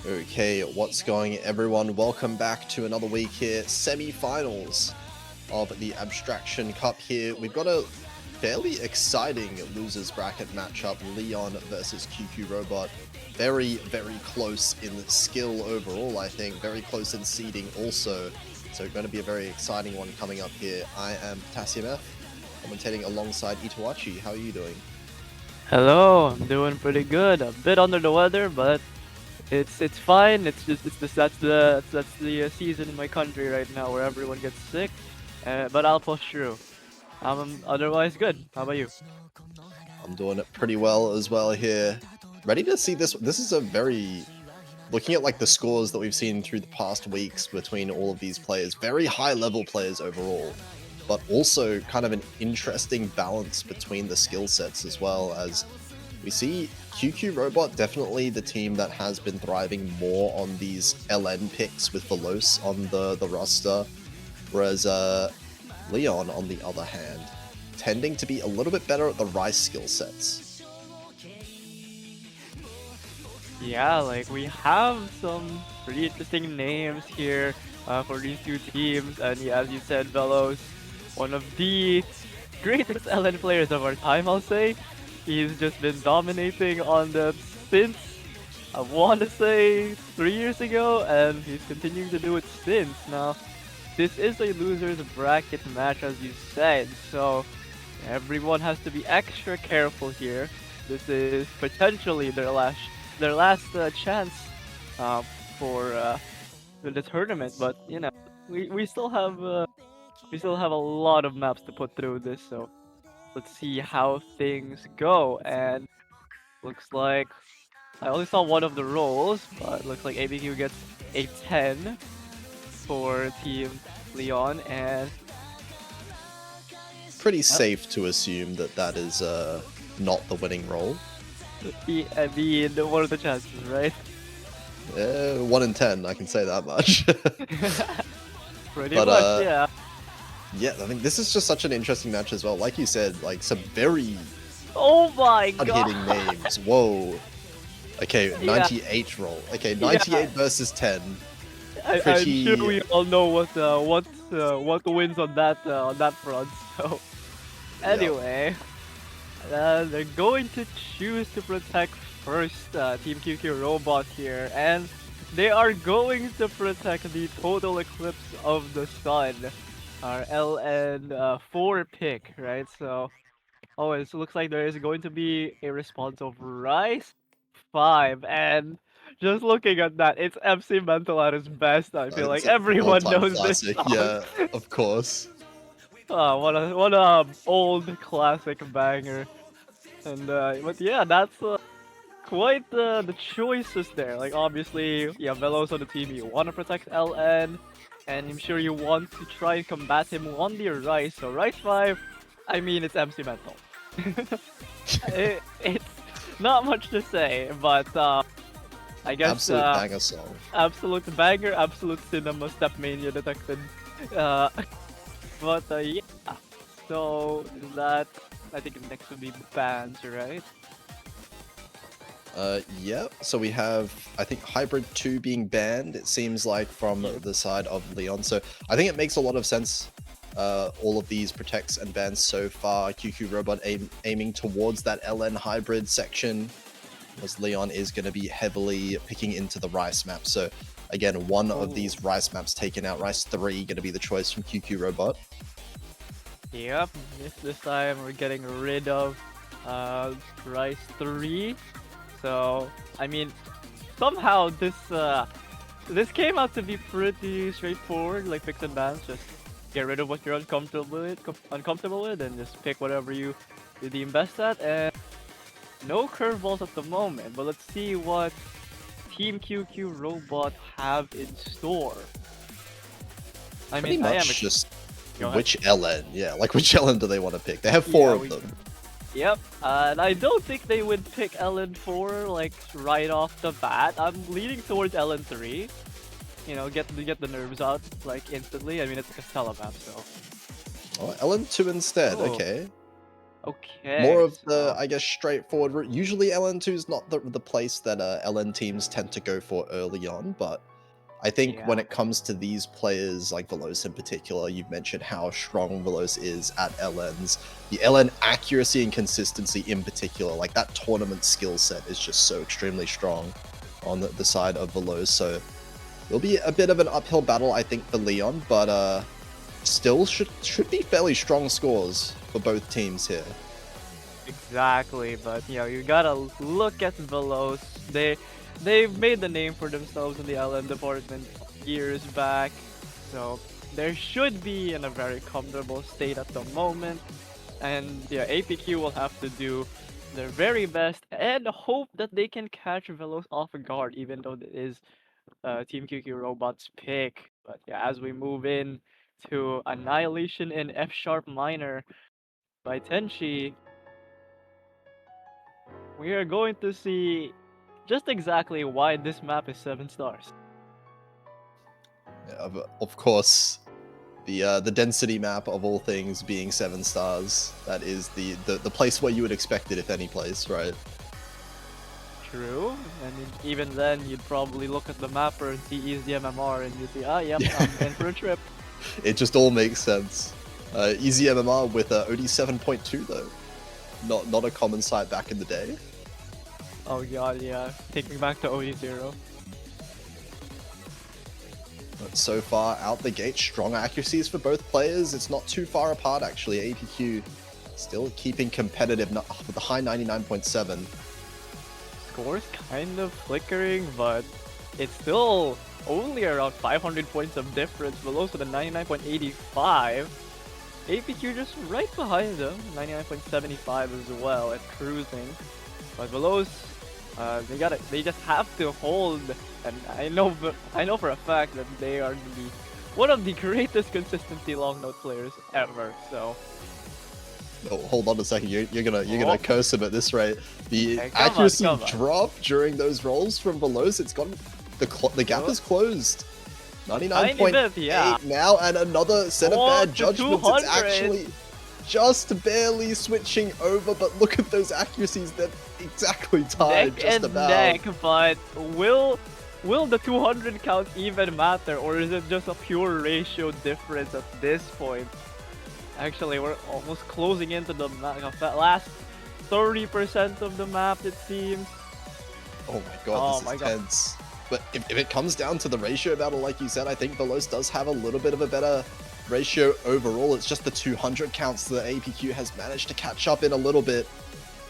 Okay, what's going everyone? Welcome back to another week here. Semi-finals of the Abstraction Cup here. We've got a fairly exciting losers bracket matchup. Leon versus QQ Robot. Very, very close in skill overall, I think. Very close in seeding also. So going to be a very exciting one coming up here. I am PotassiumF, commentating alongside Itawachi. How are you doing? Hello, I'm doing pretty good. A bit under the weather, but it's fine. That's the season in my country right now where everyone gets sick. But I'll push through. I'm otherwise good. How about you? I'm doing it pretty well as well here. Ready to see this. This is a very, looking at like the scores that we've seen through the past weeks between all of these players, very high level players overall, but also kind of an interesting balance between the skill sets as well, as we see QQ Robot definitely the team that has been thriving more on these LN picks with Veloce on the roster, whereas Leon, on the other hand, tending to be a little bit better at the Rice skill sets. Yeah, like we have some pretty interesting names here for these two teams, and yeah, as you said, Velos, one of the greatest LN players of our time, I'll say. He's just been dominating on them since I want to say 3 years ago, and he's continuing to do it since. Now, this is a loser's bracket match, as you said, so everyone has to be extra careful here. This is potentially their last chance uh, for the tournament, but you know, we still have a lot of maps to put through this, so let's see how things go. And looks like I only saw one of the rolls, but looks like ABQ gets a 10 for Team Leon, and Pretty safe to assume that that is not the winning role. what are the chances, right? 1 in 10, I can say that much. Pretty But much, yeah. yeah, I think this is just such an interesting match as well. Like you said, like some very Oh my hard-hitting god! names. Whoa. Okay, Yeah, 98 roll. Okay, yeah. 98 versus 10. I'm sure Pretty. we all know what wins on that front. So Yeah. anyway, they're going to choose to protect first, Team QQ Robot here, and they are going to protect the total eclipse of the sun, our LN4 pick, right? So, oh, it looks like there is going to be a response of Rice 5, and just looking at that, it's MC Mental at his best. I feel like It's an everyone all-time knows this classic. song. Yeah, of course. Oh, what a old classic banger. And but yeah, that's quite the choices there. Like obviously, yeah, Velo's on the team. You want to protect LN, and I'm sure you want to try and combat him on the Rice. So Rice 5, I mean it's MC Mental. It's not much to say, but I guess Absolute banger song. absolute banger, absolute cinema step mania detected. Uh, but yeah, so that I think next would be bands, right? Yeah, so we have, I think, Hybrid 2 being banned, it seems like, from Yeah. the side of Leon. So I think it makes a lot of sense, all of these protects and bans so far. QQ Robot aiming towards that LN Hybrid section, as Leon is going to be heavily picking into the Rice map. So again, one of Ooh. these Rice maps taken out. Rice 3 going to be the choice from QQ Robot. Yep, this time we're getting rid of Rice 3. So I mean somehow this came out to be pretty straightforward, like picks and bans, just get rid of what you're uncomfortable with and just pick whatever you deem best at, and no curveballs at the moment, but let's see what Team QQ Robot have in store. I Pretty mean, I am much just go ahead. which LN, yeah, like which LN do they want to pick? They have Yeah, four of them. Yep, and I don't think they would pick LN4 like right off the bat. I'm leaning towards LN3. You know, get the nerves out like instantly. I mean, it's like a Stella map, so. Oh, LN2 instead, Oh, okay. More Okay, of the, so I guess, straightforward route. Usually LN2 is not the place that LN teams tend to go for early on, but I think when yeah, it comes to these players, like Veloz in particular, you've mentioned how strong Veloz is at LNs. The LN accuracy and consistency in particular, like that tournament skill set is just so extremely strong on the side of Veloz. So it'll be a bit of an uphill battle, I think, for Leon, but still should be fairly strong scores for both teams here. exactly. But you gotta look at Velos. They've made the name for themselves in the LN department years back, so they should be in a very comfortable state at the moment. And yeah, APQ will have to do their very best and hope that they can catch Velos off guard, even though it is Team QQ Robot's pick. But yeah, as we move in to Annihilation in F sharp minor by Tenchi, we are going to see just exactly why this map is 7 stars. Of course, the density map of all things being 7 stars. That is the place where you would expect it, if any place, right? True, and even then, you'd probably look at the mapper and see Easy MMR, and you see, ah, yep, I'm in for a trip. It just all makes sense. Easy MMR with OD 7.2 though, not a common sight back in the day. Oh god, yeah, take me back to OD0. But so far out the gate, strong accuracies for both players. It's not too far apart actually. APQ still keeping competitive with the high 99.7. Score's kind of flickering, but it's still only around 500 points of difference below, so the 99.85. APQ just right behind them, 99.75 as well at cruising. But Veloz, they just have to hold, and I know for a fact that they are one of the greatest consistency long note players ever. So Oh, hold on a second, you're gonna curse him at this rate. The okay, accuracy come on. drop during those rolls from Veloz, it's gotten the gap is closed. 99.8 yeah. now, and another set of bad judgments. It's 200. actually just barely switching over, but look at those accuracies. They're exactly tied, Neck just and about. neck, but will the 200 count even matter, or is it just a pure ratio difference at this point? Actually, we're almost closing into the last 30% of the map, it seems. Oh my god, this is tense. But if it comes down to the ratio battle, like you said, I think Veloz does have a little bit of a better ratio overall. It's just the 200 counts that APQ has managed to catch up in a little bit.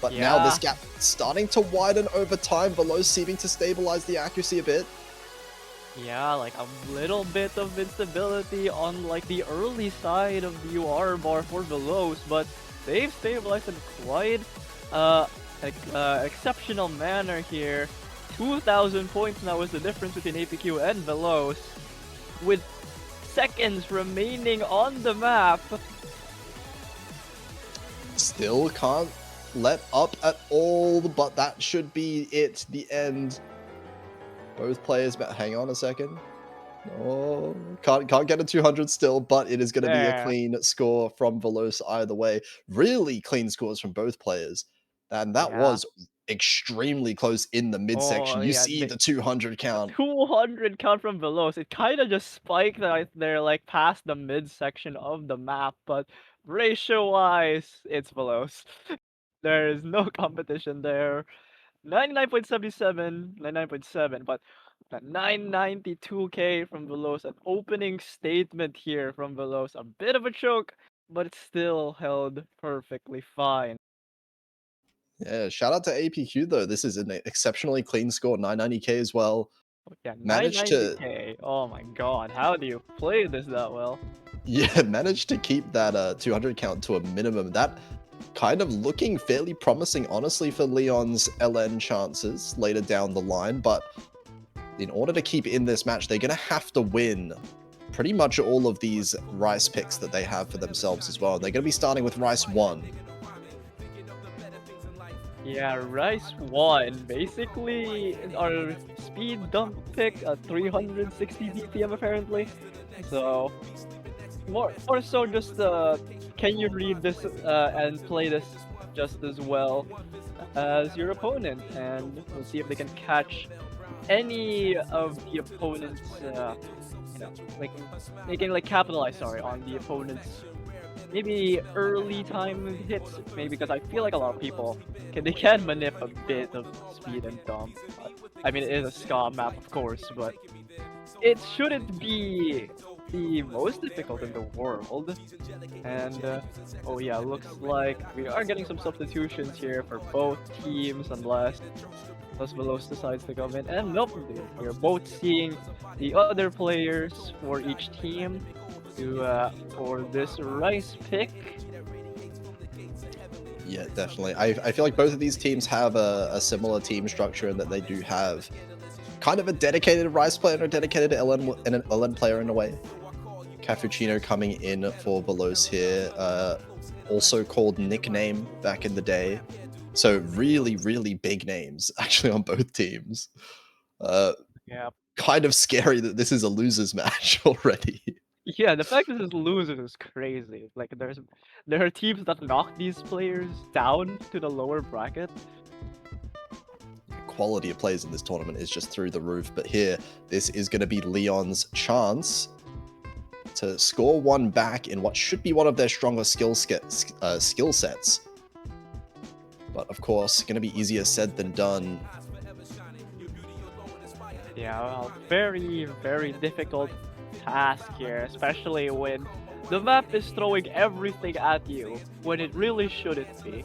But now this gap starting to widen over time. Veloz seeming to stabilize the accuracy a bit. Yeah, like a little bit of instability on like the early side of the UR bar for Veloz, but they've stabilized in quite exceptional manner here. 2,000 points now is the difference between APQ and Veloz, with seconds remaining on the map. Still can't let up at all, but that should be it, the end. Both players, but hang on a second. Oh, can't get a 200 still, but it is going to be a clean score from Veloz either way. Really clean scores from both players. And that was extremely close in the midsection. You see the 200 count. 200 count from Veloz. It kind of just spiked right there, like past the midsection of the map, but ratio-wise, it's Veloz. There is no competition there. 99.77, 99.7, but the 992k from Veloz, an opening statement here from Veloz. A bit of a choke, but it's still held perfectly fine. Yeah, shout out to APQ though. This is an exceptionally clean score, 990k as well. Yeah, Managed to 990k. Oh my god, how do you play this that well? Yeah, managed to keep that 200 count to a minimum. That kind of looking fairly promising, honestly, for Leon's LN chances later down the line. But in order to keep in this match, they're going to have to win pretty much all of these Rice picks that they have for themselves as well. They're going to be starting with Rice 1. Yeah, Rice won. Basically, our speed dump pick at 360 BPM apparently. So, more so just can you read this and play this just as well as your opponent? And we'll see if they can catch any of the opponent's, you know, like they can like capitalize, sorry, on the opponent's maybe early time hits. Maybe because I feel like a lot of people they can manip a bit of speed and dump. I mean, it is a ska map, of course, but it shouldn't be the most difficult in the world. And oh yeah, looks like we are getting some substitutions here for both teams, unless Veloz decides to come in. And nope, we're both seeing the other players for each team to for this Rice pick. Yeah, definitely. I feel like both of these teams have a similar team structure in that they do have kind of a dedicated Rice player and a dedicated LN player in a way. Cappuccino coming in for Veloz here, also called Nickname back in the day. So really, really big names actually on both teams. Yeah. Kind of scary that this is a losers match already. Yeah, the fact that this is losers is crazy. Like there are teams that knock these players down to the lower bracket. Quality of plays in this tournament is just through the roof, but here this is going to be Leon's chance to score one back in what should be one of their stronger skill sets. But of course, going to be easier said than done. Yeah, well, very, very difficult task here, especially when the map is throwing everything at you when it really shouldn't be.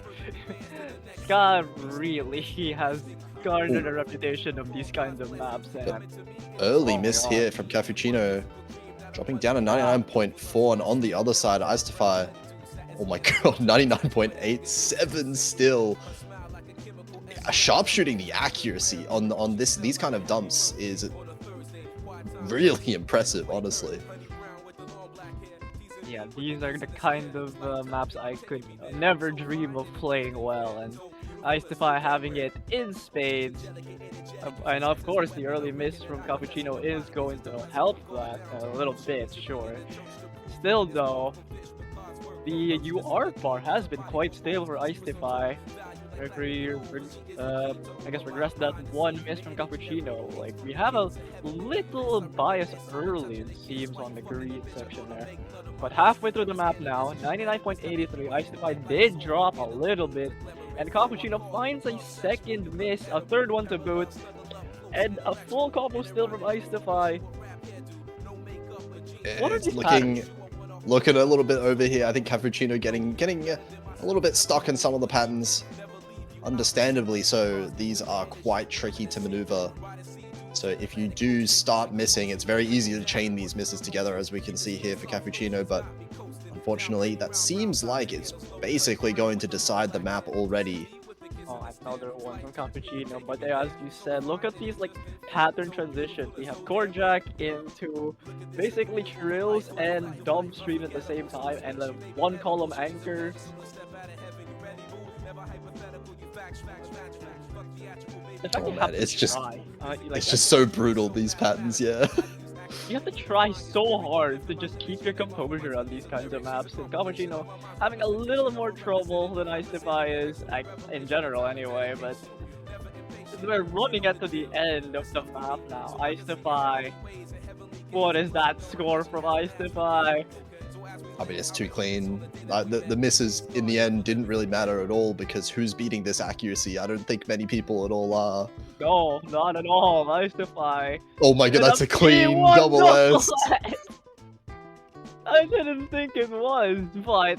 Ska really has garnered a reputation of these kinds of maps. And early miss here from Cappuccino, dropping down to 99.4, and on the other side, Icefire, oh my god, 99.87 still. Sharpshooting, the accuracy on these kind of dumps is really impressive, honestly. Yeah, these are the kind of maps I could never dream of playing well, and Icefire having it in spades. And of course, the early miss from Cappuccino is going to help that a little bit, sure. Still though, the UR bar has been quite stable for Icefire. I guess regress that one miss from Cappuccino. Like, we have a little bias early, it seems, on the green section there. But halfway through the map now, 99.83, Icefire did drop a little bit, and Cappuccino finds a second miss, a third one to boot, and a full combo still from Icefire. What are these patterns? Looking a little bit over here. I think Cappuccino getting a little bit stuck in some of the patterns. Understandably so. These are quite tricky to maneuver. So if you do start missing, it's very easy to chain these misses together, as we can see here for Cappuccino, but unfortunately that seems like it's basically going to decide the map already. Oh, another one from Cappuccino, but as you said, look at these like pattern transitions. We have core jack into basically trills and dump stream at the same time, and then one column anchors. Oh man, it's just it's just so brutal, these patterns. Yeah. You have to try so hard to just keep your composure on these kinds of maps. And Cappuccino having a little more trouble than Icefire is, in general anyway, but we're running into the end of the map now. Icefire, what is that score from Icefire? I mean, it's too clean. The misses in the end didn't really matter at all, because who's beating this accuracy? I don't think many people at all are. No, not at all. Icefire. Oh my god, that's a clean double S. I didn't think it was, but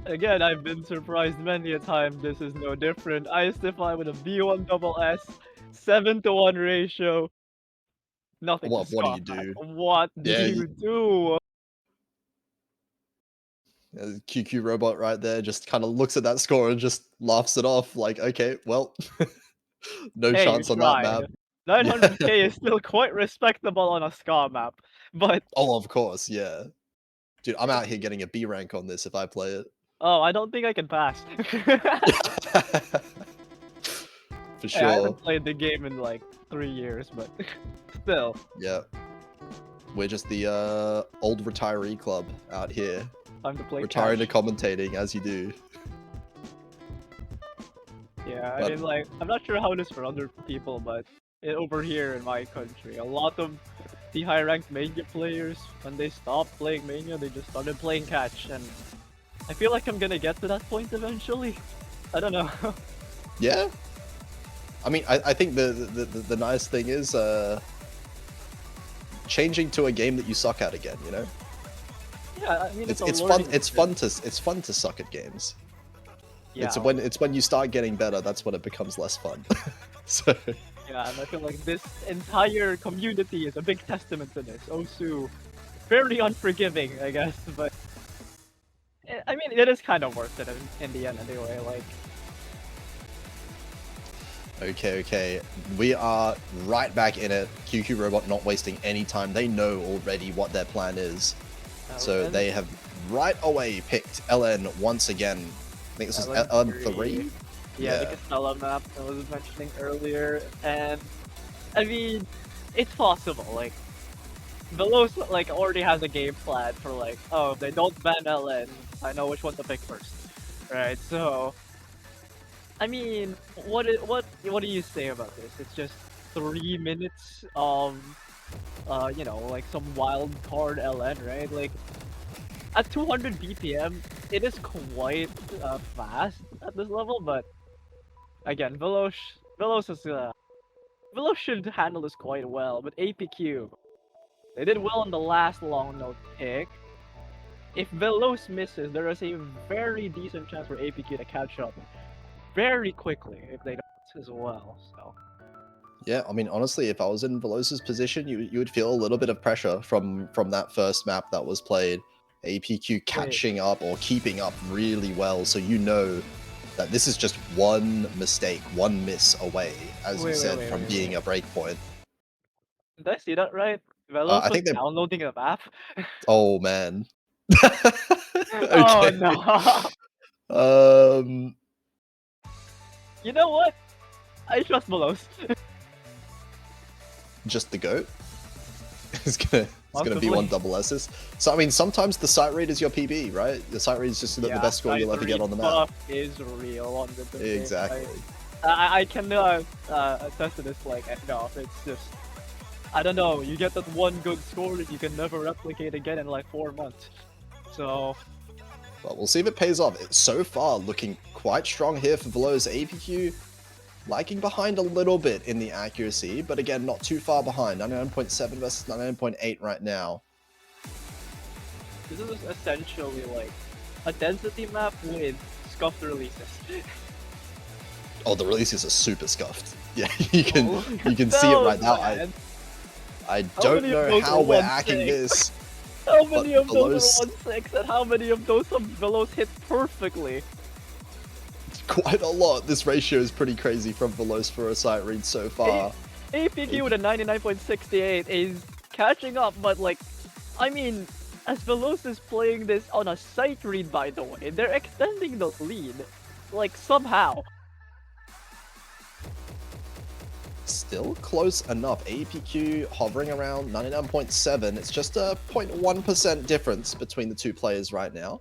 again, I've been surprised many a time. This is no different. Icefire with a B1 double S, 7-to-1 ratio. Nothing. What do you do? What do you do? QQ robot right there just kind of looks at that score and just laughs it off, like, okay, well, no chance on that map. 900k is still quite respectable on a ska map, but oh, of course, yeah. Dude, I'm out here getting a B rank on this if I play it. Oh, I don't think I can pass. For sure. I haven't played the game in like 3 years, but still. Yeah. We're just the old retiree club out here. Time to play Retiring to catch. commentating as you do. Yeah, I But mean, like, I'm not sure how it is for other people, but over here in my country, a lot of the high-ranked Mania players, when they stopped playing Mania, they just started playing catch, and I feel like I'm gonna get to that point eventually. I don't know. yeah, I mean, I think the nice thing is changing to a game that you suck at again. You know, Yeah, I mean, it's a it's learning fun. experience. It's fun to suck at games. Yeah, It's when you start getting better that's when it becomes less fun. So yeah, and I feel like this entire community is a big testament to this. Osu, very unforgiving, I guess, but I mean, it is kind of worth it in the end anyway. Like, okay, we are right back in it. QQ Robot not wasting any time. They know already what their plan is, so they have right away picked LN once again. I think this is LN3. Yeah, the Castella map I was mentioning earlier, and I mean, it's possible. Like, Veloz like already has a game plan for like, oh, if they don't ban LN, I know which one to pick first, right? So, I mean, what do you say about this? It's just 3 minutes of, you know, like some wild card LN, right? Like, at 200 BPM, it is quite fast at this level, but again, Veloz is Veloz should handle this quite well, but APQ, they did well on the last long note pick. If Veloz misses, there is a very decent chance for APQ to catch up very quickly if they don't as well. So yeah, I mean, honestly, if I was in Veloz's position, you would feel a little bit of pressure from that first map that was played. APQ catching up or keeping up really well, so you know that this is just one mistake, one miss away, as you said, from being a breakpoint. did I see that right? Veloz I was think they're. downloading a map. Oh man. Oh Okay. no! You know what? I trust Veloz. Just the goat. It's gonna be Possibly. one double assist. So I mean, sometimes the sight read is your PB, right? The sight read is just the best score you'll ever get on the map. Is real on the Exactly. I can attest to this. Like, no, it's just, I don't know. You get that one good score that you can never replicate again in like 4 months. So, Well, we'll see if it pays off. It's so far looking quite strong here for Veloz. APQ lagging behind a little bit in the accuracy, but again, not too far behind. 99.7 versus 99.8 right now. this is essentially like a density map with scuffed releases. Oh, the releases are super scuffed. Yeah, you can see it right now. I don't know how we're hacking this. How many of those are 1-6 and how many of those have Veloz hit perfectly? Quite a lot. This ratio is pretty crazy from Veloz for a sight read so far. APQ with a 99.68 is catching up, but like, I mean, as Veloz is playing this on a sight read, by the way, they're extending the lead, like, somehow. Still close enough. APQ hovering around 99.7. It's just a 0.1% difference between the two players right now.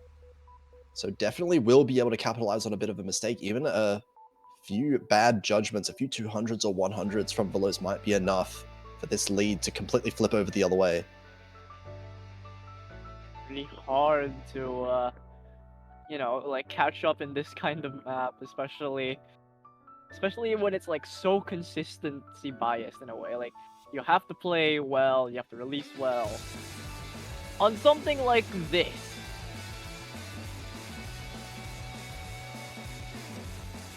So definitely will be able to capitalize on a bit of a mistake. Even a few bad judgments, a few 200s or 100s from Veloz might be enough for this lead to completely flip over the other way. Really hard to, you know, like, catch up in this kind of map, especially when it's like so consistency biased in a way. Like, you have to play well, you have to release well. On something like this,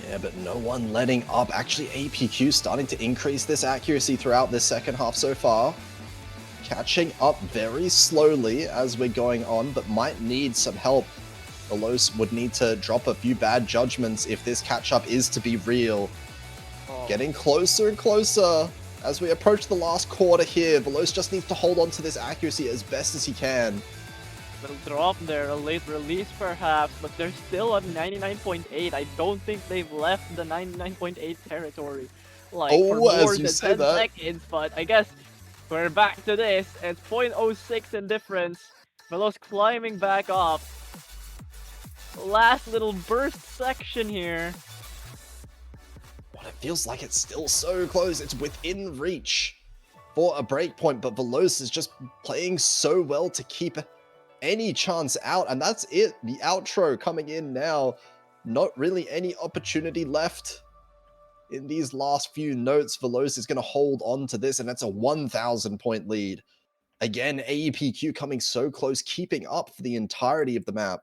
yeah, but no one letting up. Actually, APQ starting to increase this accuracy throughout this second half so far. Catching up very slowly as we're going on, but might need some help. Veloz would need to drop a few bad judgments if this catch-up is to be real. Getting closer and closer as we approach the last quarter here. Veloz just needs to hold on to this accuracy as best as he can. little drop there, a late release perhaps, but they're still at 99.8. I don't think they've left the 99.8 territory, like, for more than 10 seconds, but I guess we're back to this. It's 0.06 in difference. Veloz climbing back up. last little burst section here. But it feels like it's still so close. It's within reach for a breakpoint, but Veloz is just playing so well to keep any chance out, and that's it. The outro coming in now. Not really any opportunity left in these last few notes. Veloz is going to hold on to this, and that's a 1,000 point lead. Again, AEPQ coming so close, keeping up for the entirety of the map.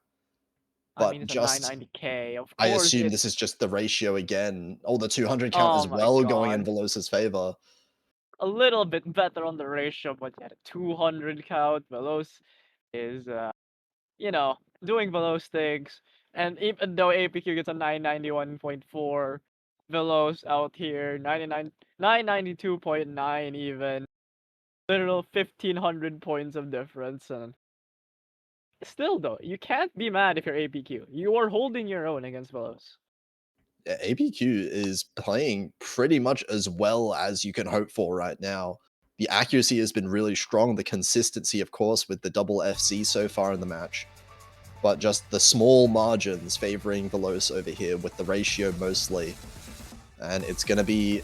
I But mean, it's a just, 990k. Of I course, assume it's. this is just the ratio again. Oh, the 200 count Oh as my well going in god. Veloz's favor. A little bit better on the ratio, but yeah, the 200 count. Veloz is, you know, doing Veloz things. And even though APQ gets a 991.4, Veloz out here, 992.9 even. Literal 1,500 points of difference. And still, though, you can't be mad if you're APQ. You are holding your own against Veloz. Yeah, APQ is playing pretty much as well as you can hope for right now. The accuracy has been really strong. The consistency, of course, with the double FC so far in the match. But just the small margins favoring Veloz over here with the ratio mostly. And it's going to be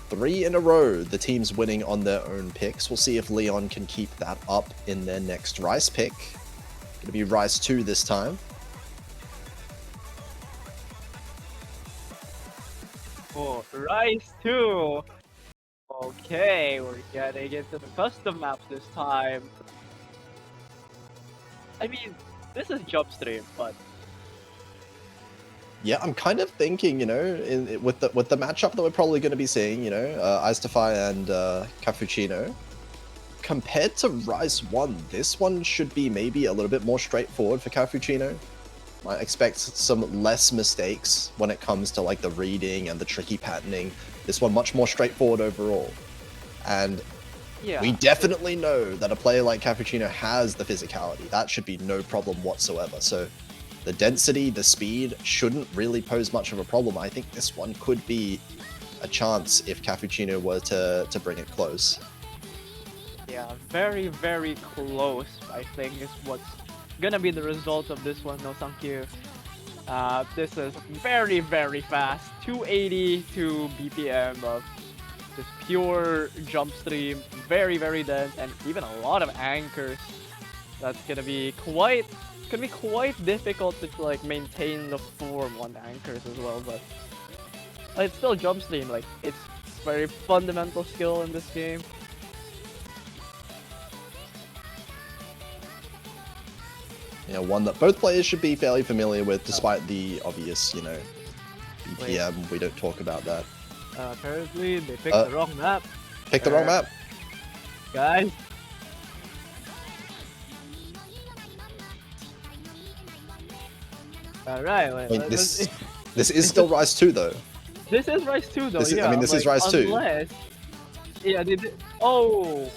3 in a row, the teams winning on their own picks. We'll see if Leon can keep that up in their next Rice pick. Going to be Rice 2 this time. Oh, Rice too. Okay, we're getting into the custom maps this time. I mean, this is jump stream, but Yeah, I'm kind of thinking, you know, with the matchup that we're probably going to be seeing, you know, Icedefy and Cappuccino, compared to Rice 1, this one should be maybe a little bit more straightforward for Cappuccino. I expect some less mistakes when it comes to like the reading and the tricky patterning. This one much more straightforward overall. And yeah, we definitely know that a player like Cappuccino has the physicality. That should be no problem whatsoever. So the density, the speed shouldn't really pose much of a problem. I think this one could be a chance if Cappuccino were to bring it close. yeah, very, very close, I think, is what's gonna be the result of this one. No, thank you. This is very, very fast. 282 BPM of just pure jump stream. Very, very dense, and even a lot of anchors. That's gonna be quite difficult to like maintain the form on anchors as well. But it's still jump stream. Like it's very fundamental skill in this game. You know, one that both players should be fairly familiar with, despite the obvious, you know, BPM. We don't talk about that. Apparently, they picked the wrong map. Pick the wrong map. Guys. Alright, I mean, this is still Rice 2, though. This is Rice 2, though, I mean, this is Rice 2. Unless... Yeah, they did... Oh!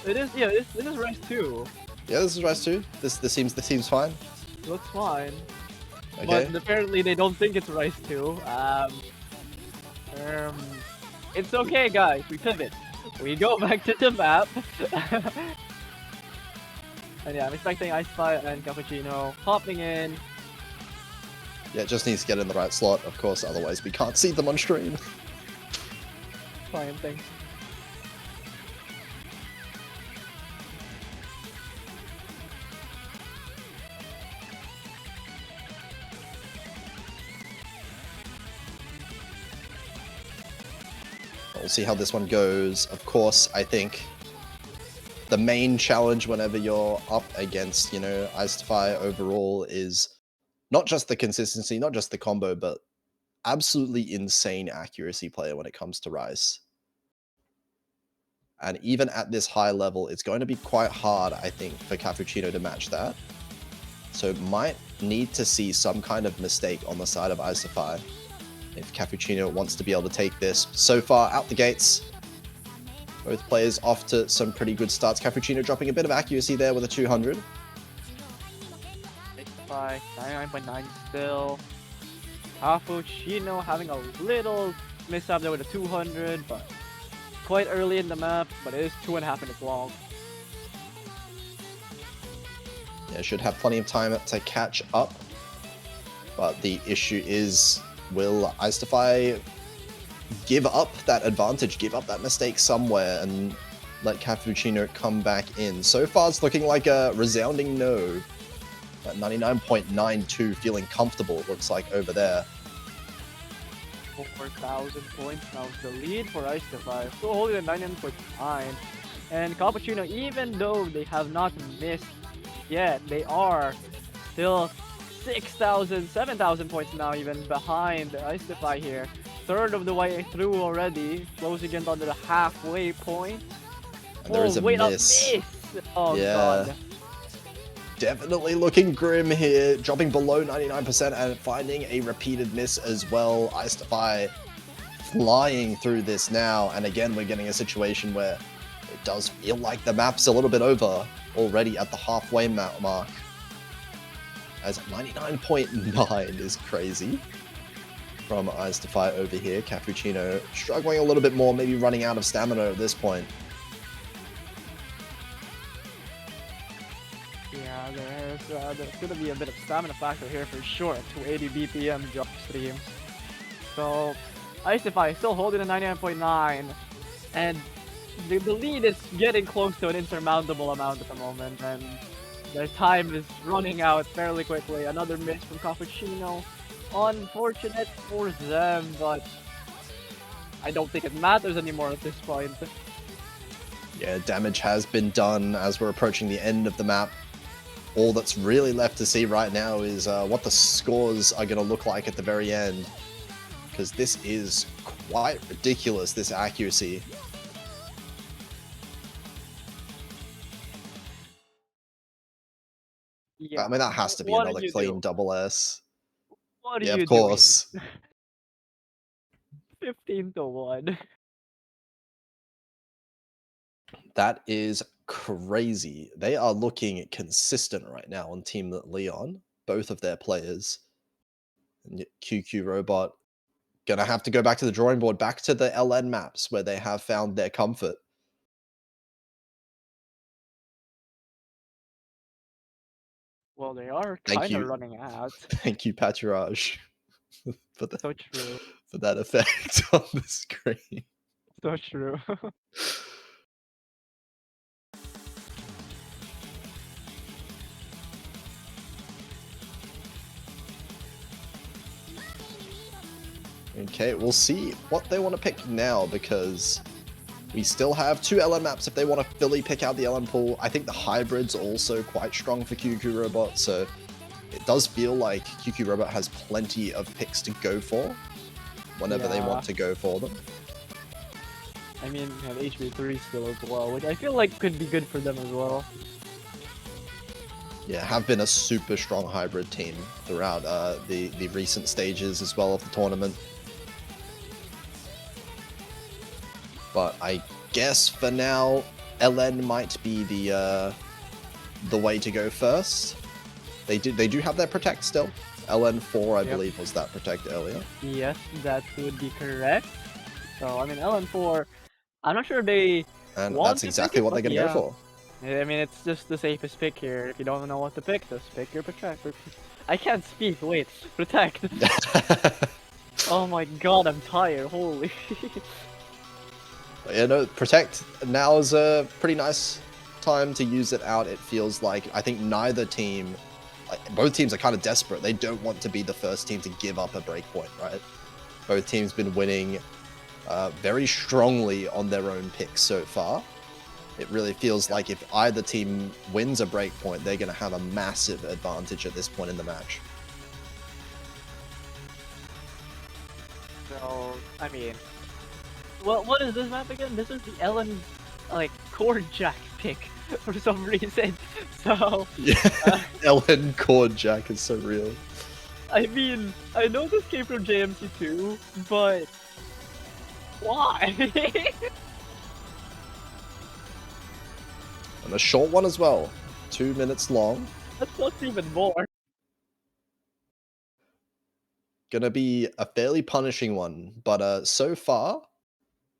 It is, yeah, this is Rice 2. Yeah, this is Rice 2. This seems fine. Looks fine. Okay. But apparently they don't think it's Rice 2. It's okay, guys. We pivot. We go back to the map. And yeah, I'm expecting Icefire and Cappuccino hopping in. Yeah, it just needs to get in the right slot, of course, otherwise we can't see them on stream. Fine thing. We'll see how this one goes. Of course, I think the main challenge whenever you're up against, you know, Icedefy overall is not just the consistency, not just the combo, but absolutely insane accuracy player when it comes to Rice. And even at this high level, it's going to be quite hard, I think, for Cappuccino to match that. So might need to see some kind of mistake on the side of Icedefy if Cappuccino wants to be able to take this. So far, out the gates, both players off to some pretty good starts. Cappuccino dropping a bit of accuracy there with a 200. 99.9 still. Cappuccino having a little mishap there with a 200, but quite early in the map, but it is 2.5 minutes long. Yeah, should have plenty of time to catch up. But the issue is, will Icedefy give up that advantage, give up that mistake somewhere, and let Cappuccino come back in? So far, it's looking like a resounding no. At 99.92, feeling comfortable, it looks like, over there. 4,000 points now is the lead for Icedefy. Still holding at 99.9. And Cappuccino, even though they have not missed yet, they are still 6,000, 7,000 points now, even behind Icedefy here. Third of the way through already, closing in under the halfway point. And there is a miss. Oh, yeah. God. Definitely looking grim here, dropping below 99% and finding a repeated miss as well. Icedefy flying through this now, and again, we're getting a situation where it does feel like the map's a little bit over already at the halfway mark. As 99.9 is crazy from Icedefy over here. Cappuccino struggling a little bit more, maybe running out of stamina at this point. Yeah, there's going to be a bit of stamina factor here for sure. 280 BPM jump streams. So, Icedefy still holding a 99.9, and the lead is getting close to an insurmountable amount at the moment, and their time is running out fairly quickly. Another miss from Cappuccino. Unfortunate for them, but I don't think it matters anymore at this point. Yeah, damage has been done as we're approaching the end of the map. All that's really left to see right now is what the scores are going to look like at the very end. Because this is quite ridiculous, this accuracy. Yeah. I mean, that has to be another clean double S. What are yeah, you of course. doing? 15-1. That is crazy. They are looking consistent right now on Team Leon, both of their players. And QQ Robot gonna have to go back to the drawing board, back to the LN maps where they have found their comfort. Well, they are kind of running out. Thank you, Paturage, for that, So true. for that effect on the screen. So true. Okay, we'll see what they want to pick now, because we still have 2 LN maps if they want to fully pick out the LN pool. I think the hybrid's also quite strong for QQ Robot, so it does feel like QQ Robot has plenty of picks to go for whenever they want to go for them. I mean, they have HB3 still as well, which I feel like could be good for them as well. Yeah, have been a super strong hybrid team throughout the recent stages as well of the tournament. But I guess for now, LN might be the way to go first. They do have their protect still. LN4, I believe, was that protect earlier. Yes, that would be correct. So I mean, LN4, I'm not sure they and want that's exactly what they're gonna go for. I mean, it's just the safest pick here. If you don't know what to pick, just pick your protect. I can't speak. Wait, protect. Oh my god, I'm tired. Holy. Yeah, no, protect now is a pretty nice time to use it out. It feels like I think neither team, both teams are kind of desperate. They don't want to be the first team to give up a breakpoint, right? Both teams been winning very strongly on their own picks so far. It really feels like if either team wins a breakpoint, they're going to have a massive advantage at this point in the match. So, I mean, well, what is this map again? This is the LN, like, core jack pick for some reason. So, yeah, LN core jack is so real. I mean, I know this came from JMC2, but why? And a short one as well, 2 minutes long. That's not even more. Gonna be a fairly punishing one, but so far,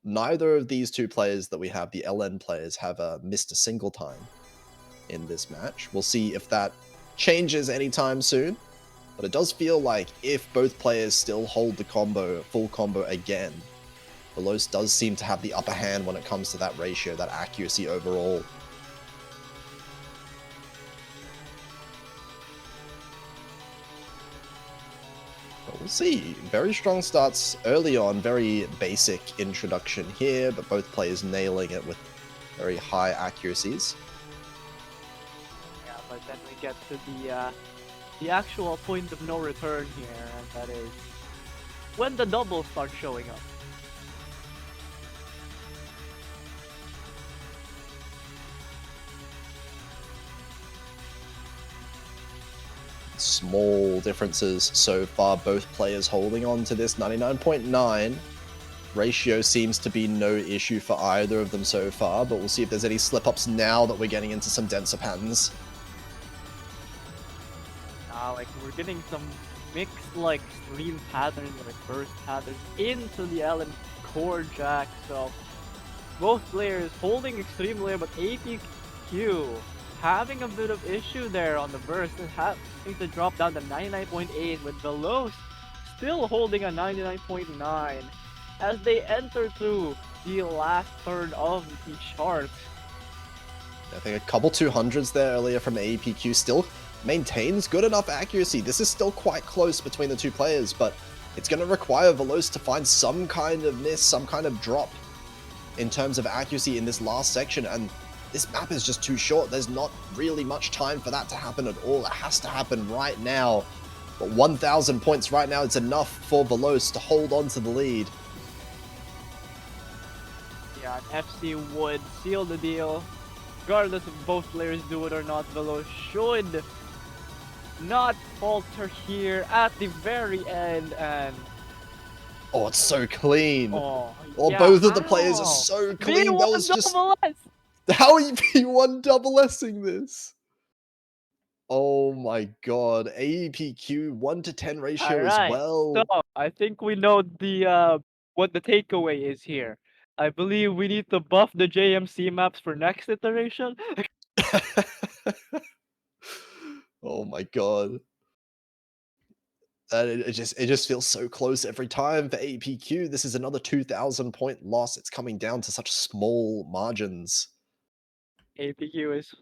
neither of these two players that we have, the LN players, have missed a single time in this match. We'll see if that changes anytime soon. But it does feel like if both players still hold the full combo again, Veloce does seem to have the upper hand when it comes to that ratio, that accuracy overall. But we'll see. Very strong starts early on, very basic introduction here, but both players nailing it with very high accuracies. Yeah, but then we get to the actual point of no return here, and that is when the doubles start showing up. Small differences so far, both players holding on to this 99.9. Ratio seems to be no issue for either of them so far, but we'll see if there's any slip-ups now that we're getting into some denser patterns. Like we're getting some mixed like stream patterns or burst patterns into the Ellen core jack, so both players holding extremely, but APQ having a bit of issue there on the burst and having to drop down to 99.8 with Veloce still holding a 99.9 as they enter through the last third of the chart. I think a couple 200s there earlier from APQ still maintains good enough accuracy. This is still quite close between the two players, but it's going to require Veloce to find some kind of miss, some kind of drop in terms of accuracy in this last section, and this map is just too short. There's not really much time for that to happen at all. It has to happen right now. But 1,000 points right now is enough for Veloce to hold on to the lead. Yeah, and FC would seal the deal. Regardless if both players do it or not, Veloce should not falter here at the very end, and oh, it's so clean. Oh, yeah, both of the players are so clean. V1 That was just S. how are you P1 double S'ing this? Oh my god, APQ 1 to 10 ratio as Alright, well. so I think we know the what the takeaway is here. I believe we need to buff the JMC maps for next iteration. Oh my god. It just feels so close every time for APQ. This is another 2,000 point loss. It's coming down to such small margins. APQ is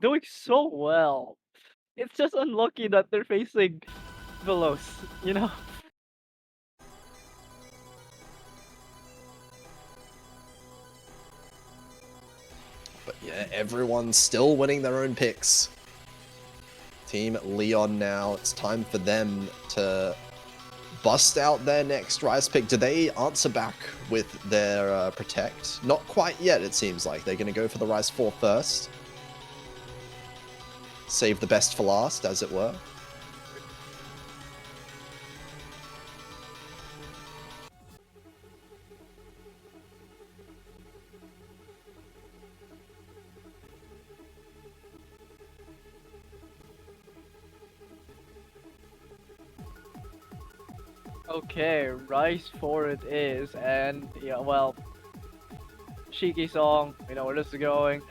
doing so well. It's just unlucky that they're facing Veloce, you know? But yeah, everyone's still winning their own picks. Team Leon now, it's time for them to bust out their next Rise pick. Do they answer back with their Protect? Not quite yet, it seems like. They're going to go for the Rise 4 first. Save the best for last, as it were. Okay, Rise 4 it is, and yeah, well, Shiki song, we know where this is going.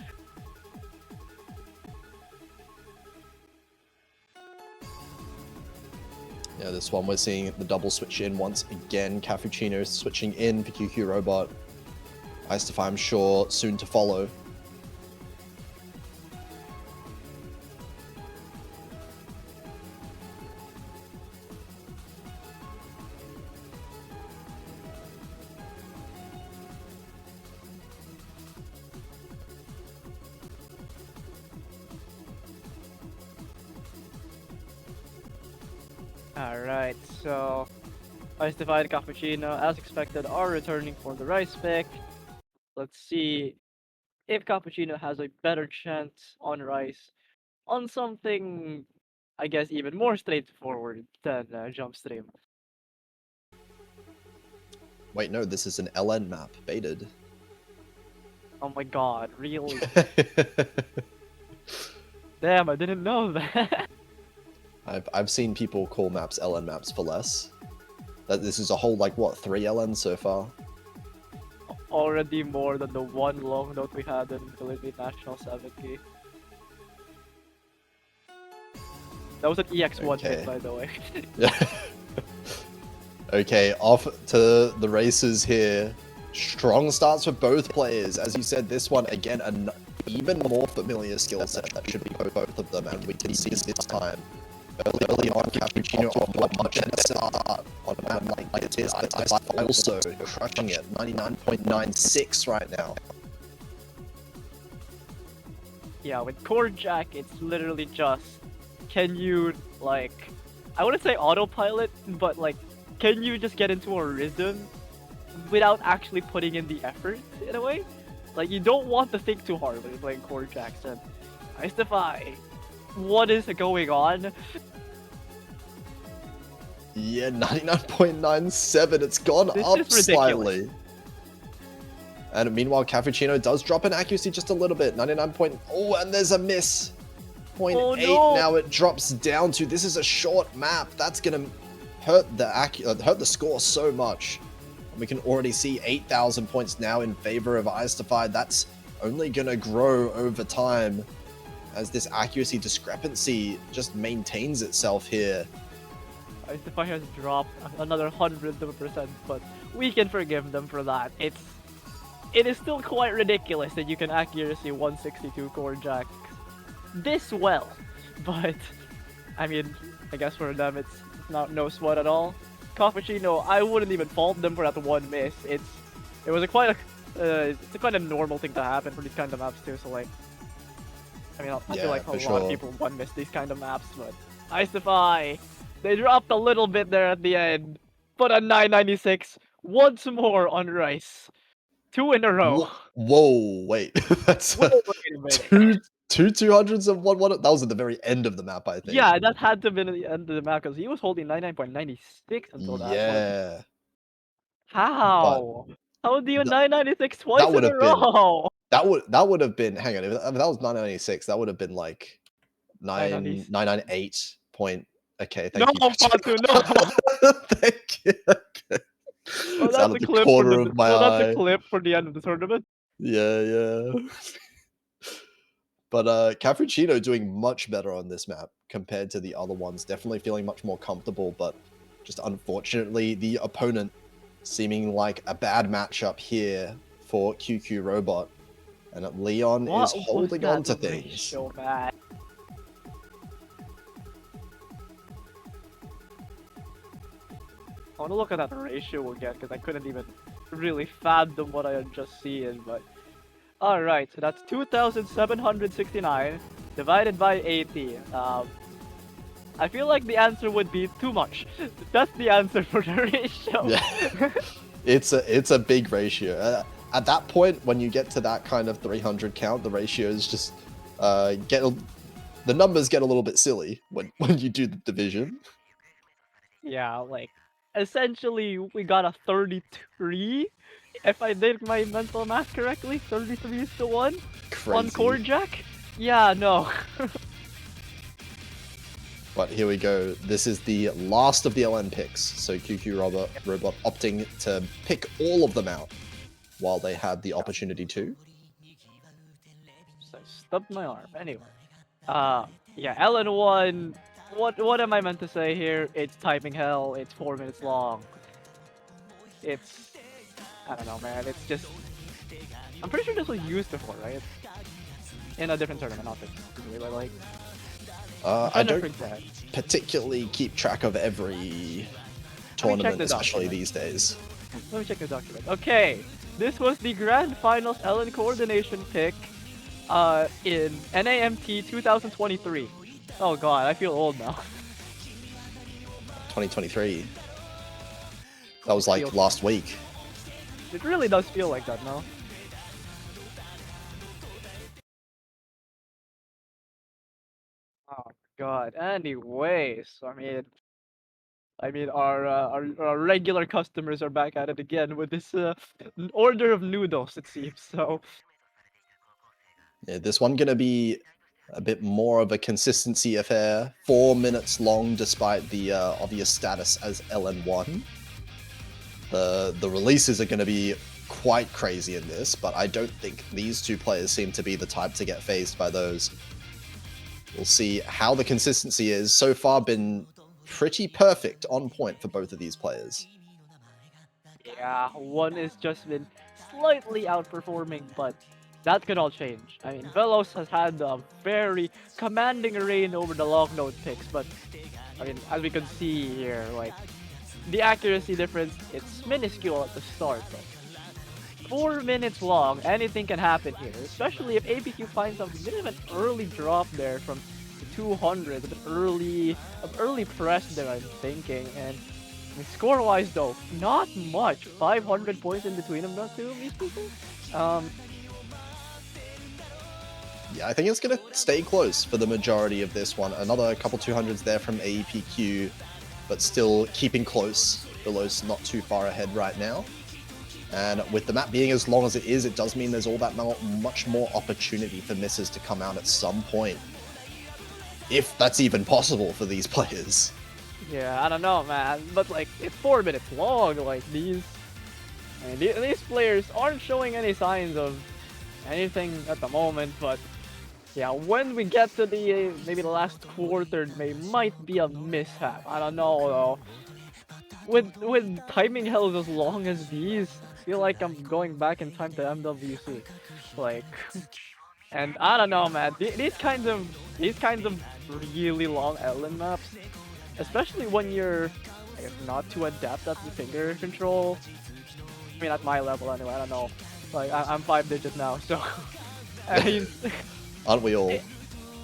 Yeah, this one we're seeing the double switch in once again. Cappuccino switching in for QQ Robot. Icefy, I'm sure, soon to follow. Alright, so Icefy and Cappuccino, as expected, are returning for the Rice pick. Let's see if Cappuccino has a better chance on Rice on something, I guess, even more straightforward than Jump Stream. Wait, no, this is an LN map, baited. Oh my god, really? Damn, I didn't know that. I've seen people call maps LN maps for less. That this is a whole, like, what, 3 LNs so far? Already more than the one long note we had in Philippine National 70. That was an EX1 Okay. hit, by the way. Okay, off to the races here. Strong starts for both players. As you said, this one, again, an even more familiar skill set that should be both of them, and we can see this time. Early on, Cappuccino off to a much better start on a map like this. I also crushing it, 99.96 right now. Yeah, with Core Jack, it's literally just, can you, like, I wouldn't say autopilot, but like, can you just get into a rhythm without actually putting in the effort, in a way? Like, you don't want to think too hard when you're playing Core Jackson. Nice defy. What is going on? Yeah, 99.97. It's gone This up is ridiculous. slightly. And meanwhile, Cappuccino does drop in accuracy just a little bit. 99 point... Oh, and there's a miss. 0.8 Oh, no. now it drops down to. This is a short map. That's going to hurt the score so much. And we can already see 8,000 points now in favor of Icetified. That's only going to grow over time as this accuracy discrepancy just maintains itself here. Icetified has dropped another 100%, but we can forgive them for that. It is still quite ridiculous that you can accuracy 162 Core Jack this well, but I mean, I guess for them it's not no sweat at all. Cappuccino, I wouldn't even fault them for that one miss. It's a quite a normal thing to happen for these kind of maps too. So like, I mean, I feel like a lot of people one miss these kind of maps, but Icefy, they dropped a little bit there at the end, but a 996 once more on Rice. 2 in a row. Whoa, wait. That's Wait a minute. two 200s of one. That was at the very end of the map, I think. Yeah, that had to have been at the end of the map because he was holding 99.96 until that one. Yeah. How? How do you 996 twice that would in a have been row? that would have been. Hang on, if that was 996, that would have been like 998 point. Okay, thank you. Patu, no. Thank you. Okay. Well, It's out of the corner of my eye. That's a clip for the end of the tournament. Yeah. But Cappuccino doing much better on this map compared to the other ones. Definitely feeling much more comfortable, but just unfortunately the opponent seeming like a bad matchup here for QQ Robot. And Leon is holding on to things. So bad. I want to look at that ratio again because I couldn't even really fathom what I had just seen, but alright, so that's 2,769 divided by 80. I feel like the answer would be too much. That's the answer for the ratio. Yeah. It's a big ratio. At that point, when you get to that kind of 300 count, the ratios just the numbers get a little bit silly when you do the division. Yeah, like essentially we got a 33. If I did my mental math correctly, 33-1 on Core Jack. Yeah, no. But here we go. This is the last of the LN picks. So QQ Robot opting to pick all of them out while they had the opportunity to. So I stubbed my arm. Anyway. Yeah, LN1. What am I meant to say here? It's typing hell. It's 4 minutes long. It's, I don't know, man. It's just, I'm pretty sure this was used before, right? In a different tournament, not this. Really, like. I don't particularly keep track of every tournament, especially these days. Let me check the document. Okay, this was the Grand Finals LN Coordination pick in NAMT 2023. Oh god, I feel old now. 2023. That was like last week. It really does feel like that, no? Oh god. Anyways, I mean, our regular customers are back at it again with this order of noodles, it seems. So yeah, this one gonna be a bit more of a consistency affair. 4 minutes long, despite the obvious status as LN1. The releases are gonna be quite crazy in this, but I don't think these two players seem to be the type to get phased by those. We'll see how the consistency is. So far been pretty perfect, on point for both of these players. Yeah, one has just been slightly outperforming, but that could all change. I mean, Velos has had a very commanding reign over the long note picks, but I mean, as we can see here, like, the accuracy difference, it's minuscule at the start, but 4 minutes long, anything can happen here, especially if APQ finds a bit of an early drop there from the 200, an early press there, I'm thinking, and I mean, score-wise though, not much, 500 points in between them, not two of these people. Yeah, I think it's going to stay close for the majority of this one. Another couple 200s there from AEPQ, but still keeping close. Velos not too far ahead right now. And with the map being as long as it is, it does mean there's all that much more opportunity for misses to come out at some point. If that's even possible for these players. Yeah, I don't know, man, but like, it's 4 minutes long, like, these players aren't showing any signs of anything at the moment, but yeah, when we get to the maybe the last quarter, might be a mishap. I don't know though. With timing held as long as these, I feel like I'm going back in time to MWC. Like, and I don't know, man. These kinds of really long Ellen maps, especially when you're, I guess, not too adept at the finger control. I mean, at my level anyway. I don't know. Like, I'm 5-digit now, so I mean, Aren't we all?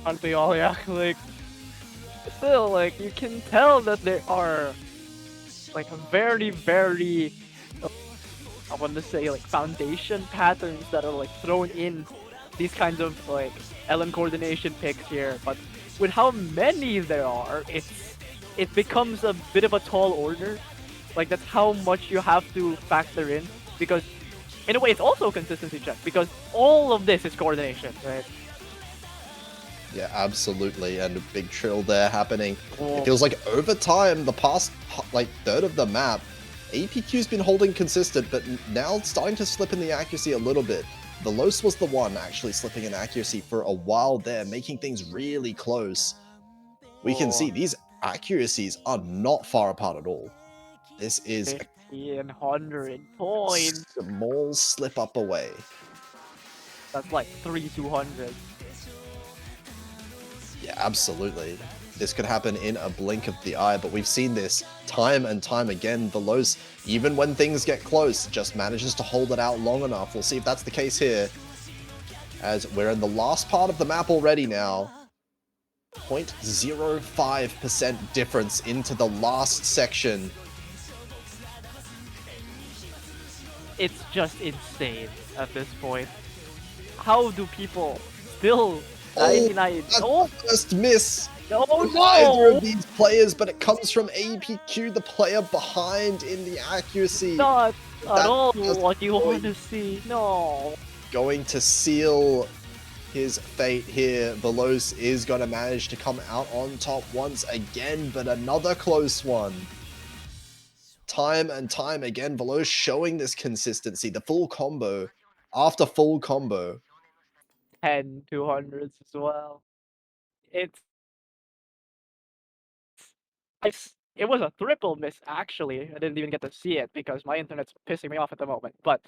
aren't we all? Yeah, like, still, like, you can tell that there are like very, very, I want to say, like, foundation patterns that are like thrown in these kinds of like Ellen coordination picks here. But with how many there are, it becomes a bit of a tall order. Like, that's how much you have to factor in, because in a way it's also a consistency check, because all of this is coordination, right? Yeah, absolutely. And a big trill there happening. Oh. It feels like over time, the past like third of the map, APQ's been holding consistent, but now starting to slip in the accuracy a little bit. Velos was the one actually slipping in accuracy for a while there, making things really close. We can see these accuracies are not far apart at all. This is 1,500 a points. small slip up away. That's like 3,200. Yeah, absolutely. This could happen in a blink of the eye, but we've seen this time and time again. Velos, even when things get close, just manages to hold it out long enough. We'll see if that's the case here, as we're in the last part of the map already now. 0.05% difference into the last section. It's just insane at this point. How do people still 99? Oh, first miss No, from either no! of these players, but it comes from APQ, the player behind in the accuracy. Not at all That's what you want to see. No. going to seal his fate here. Velos is going to manage to come out on top once again, but another close one. Time and time again, Velos showing this consistency, the full combo after full combo. 10 200s as well. It was a triple miss, actually. I didn't even get to see it because my internet's pissing me off at the moment. But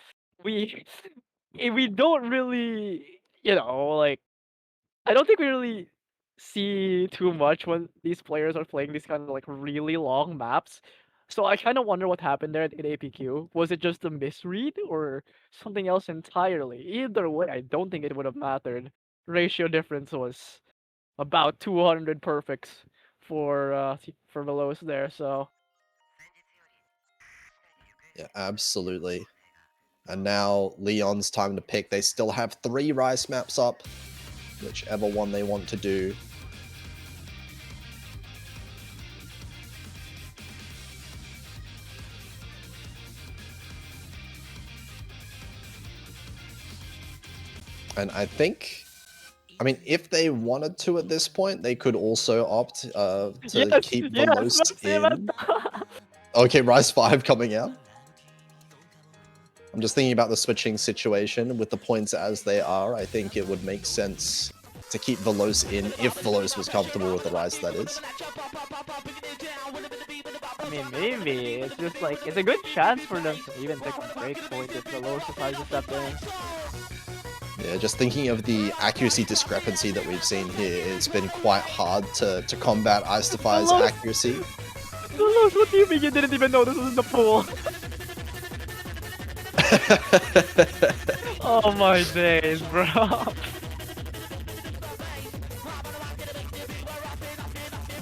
we we don't really, like, I don't think we really see too much when these players are playing these kind of like really long maps. So I kind of wonder what happened there in APQ. Was it just a misread or something else entirely? Either way, I don't think it would have mattered. Ratio difference was about 200 perfects for Velos there. So Yeah, absolutely. And now Leon's time to pick. They still have 3 rice maps up, whichever one they want to do. And I think, I mean, if they wanted to at this point, they could also opt to keep Velos in. Okay, Rise 5 coming out. I'm just thinking about the switching situation with the points as they are. I think it would make sense to keep Veloz in, if Veloz was comfortable with the rise, that is. I mean, maybe. It's just like, it's a good chance for them to even take a break point if Veloz decides to step in. Yeah, just thinking of the accuracy discrepancy that we've seen here, it's been quite hard to combat Ice Defy's accuracy. Veloz, what do you mean you didn't even know this was in the pool? Oh my days, bro.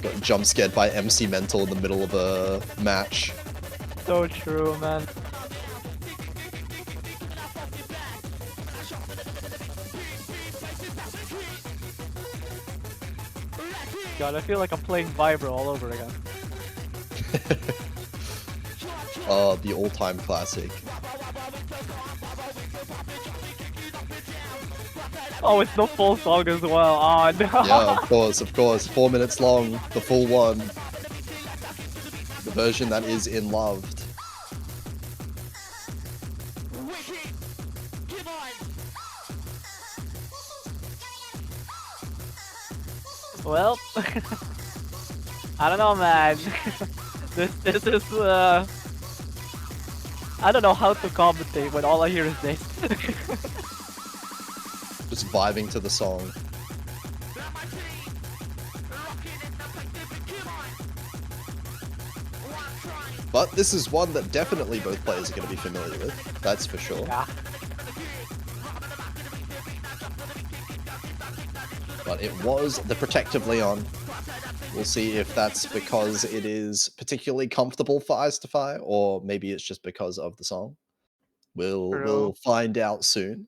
Got jump scared by MC Mental in the middle of a match. So true, man. God, I feel like I'm playing Vibro all over again. Oh, the all-time classic. Oh, it's the full song as well. Oh, no. Yeah, of course. 4 minutes long, the full one. The version that is in Loved. Well, I don't know, man. This is I don't know how to commentate when all I hear is this. Just vibing to the song. But this is one that definitely both players are going to be familiar with. That's for sure. Yeah. But it was the Protective Leon. We'll see if that's because it is particularly comfortable for Ice Defy, or maybe it's just because of the song. We'll find out soon.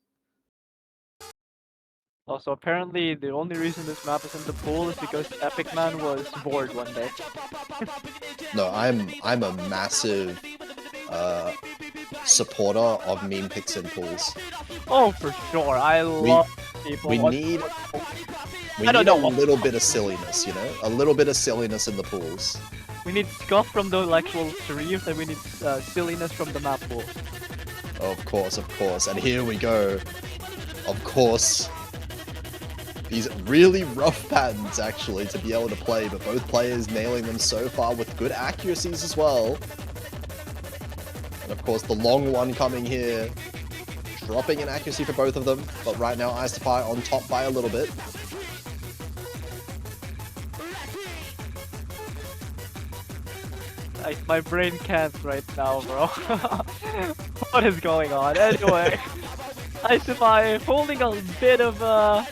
Also, apparently, the only reason this map is in the pool is because Epic Man was bored one day. No, I'm a massive supporter of meme picks in pools. Oh, for sure. I love people. We need a little bit of silliness, you know? A little bit of silliness in the pools. We need scuff from the actual streams, and we need silliness from the map pool. Of course. And here we go. Of course. These really rough patterns, actually, to be able to play, but both players nailing them so far with good accuracies as well. And of course, the long one coming here, dropping in accuracy for both of them, but right now, Ice Defy on top by a little bit. My brain can't right now, bro. What is going on? Anyway, Ice Defy holding a bit of an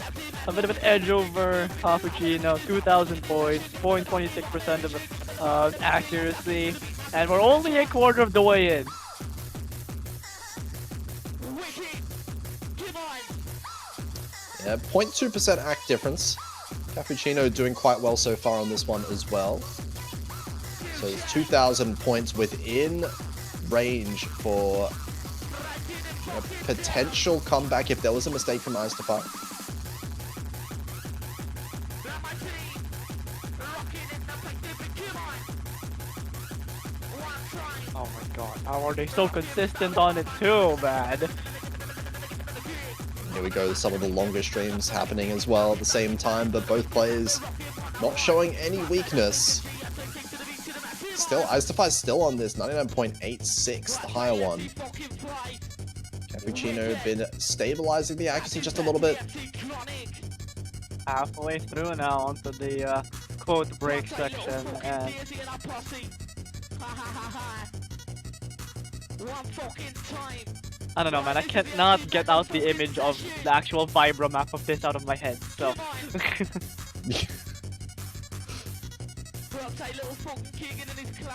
edge over Cappuccino, 2,000 points, 0.26% of accuracy, and we're only a quarter of the way in. Yeah, 0.2% act difference. Cappuccino doing quite well so far on this one as well. So it's 2,000 points within range for a potential comeback if there was a mistake from Ice Defy. Oh my god, how are they so consistent on it too, man? Here we go, some of the longer streams happening as well at the same time, but both players not showing any weakness. Still, Ice Defy still on this, 99.86, the higher one. Cappuccino been stabilizing the accuracy just a little bit. Halfway through now onto the quote break section, and I don't know, man, I cannot get out the image of the actual Vibro map of this out of my head, so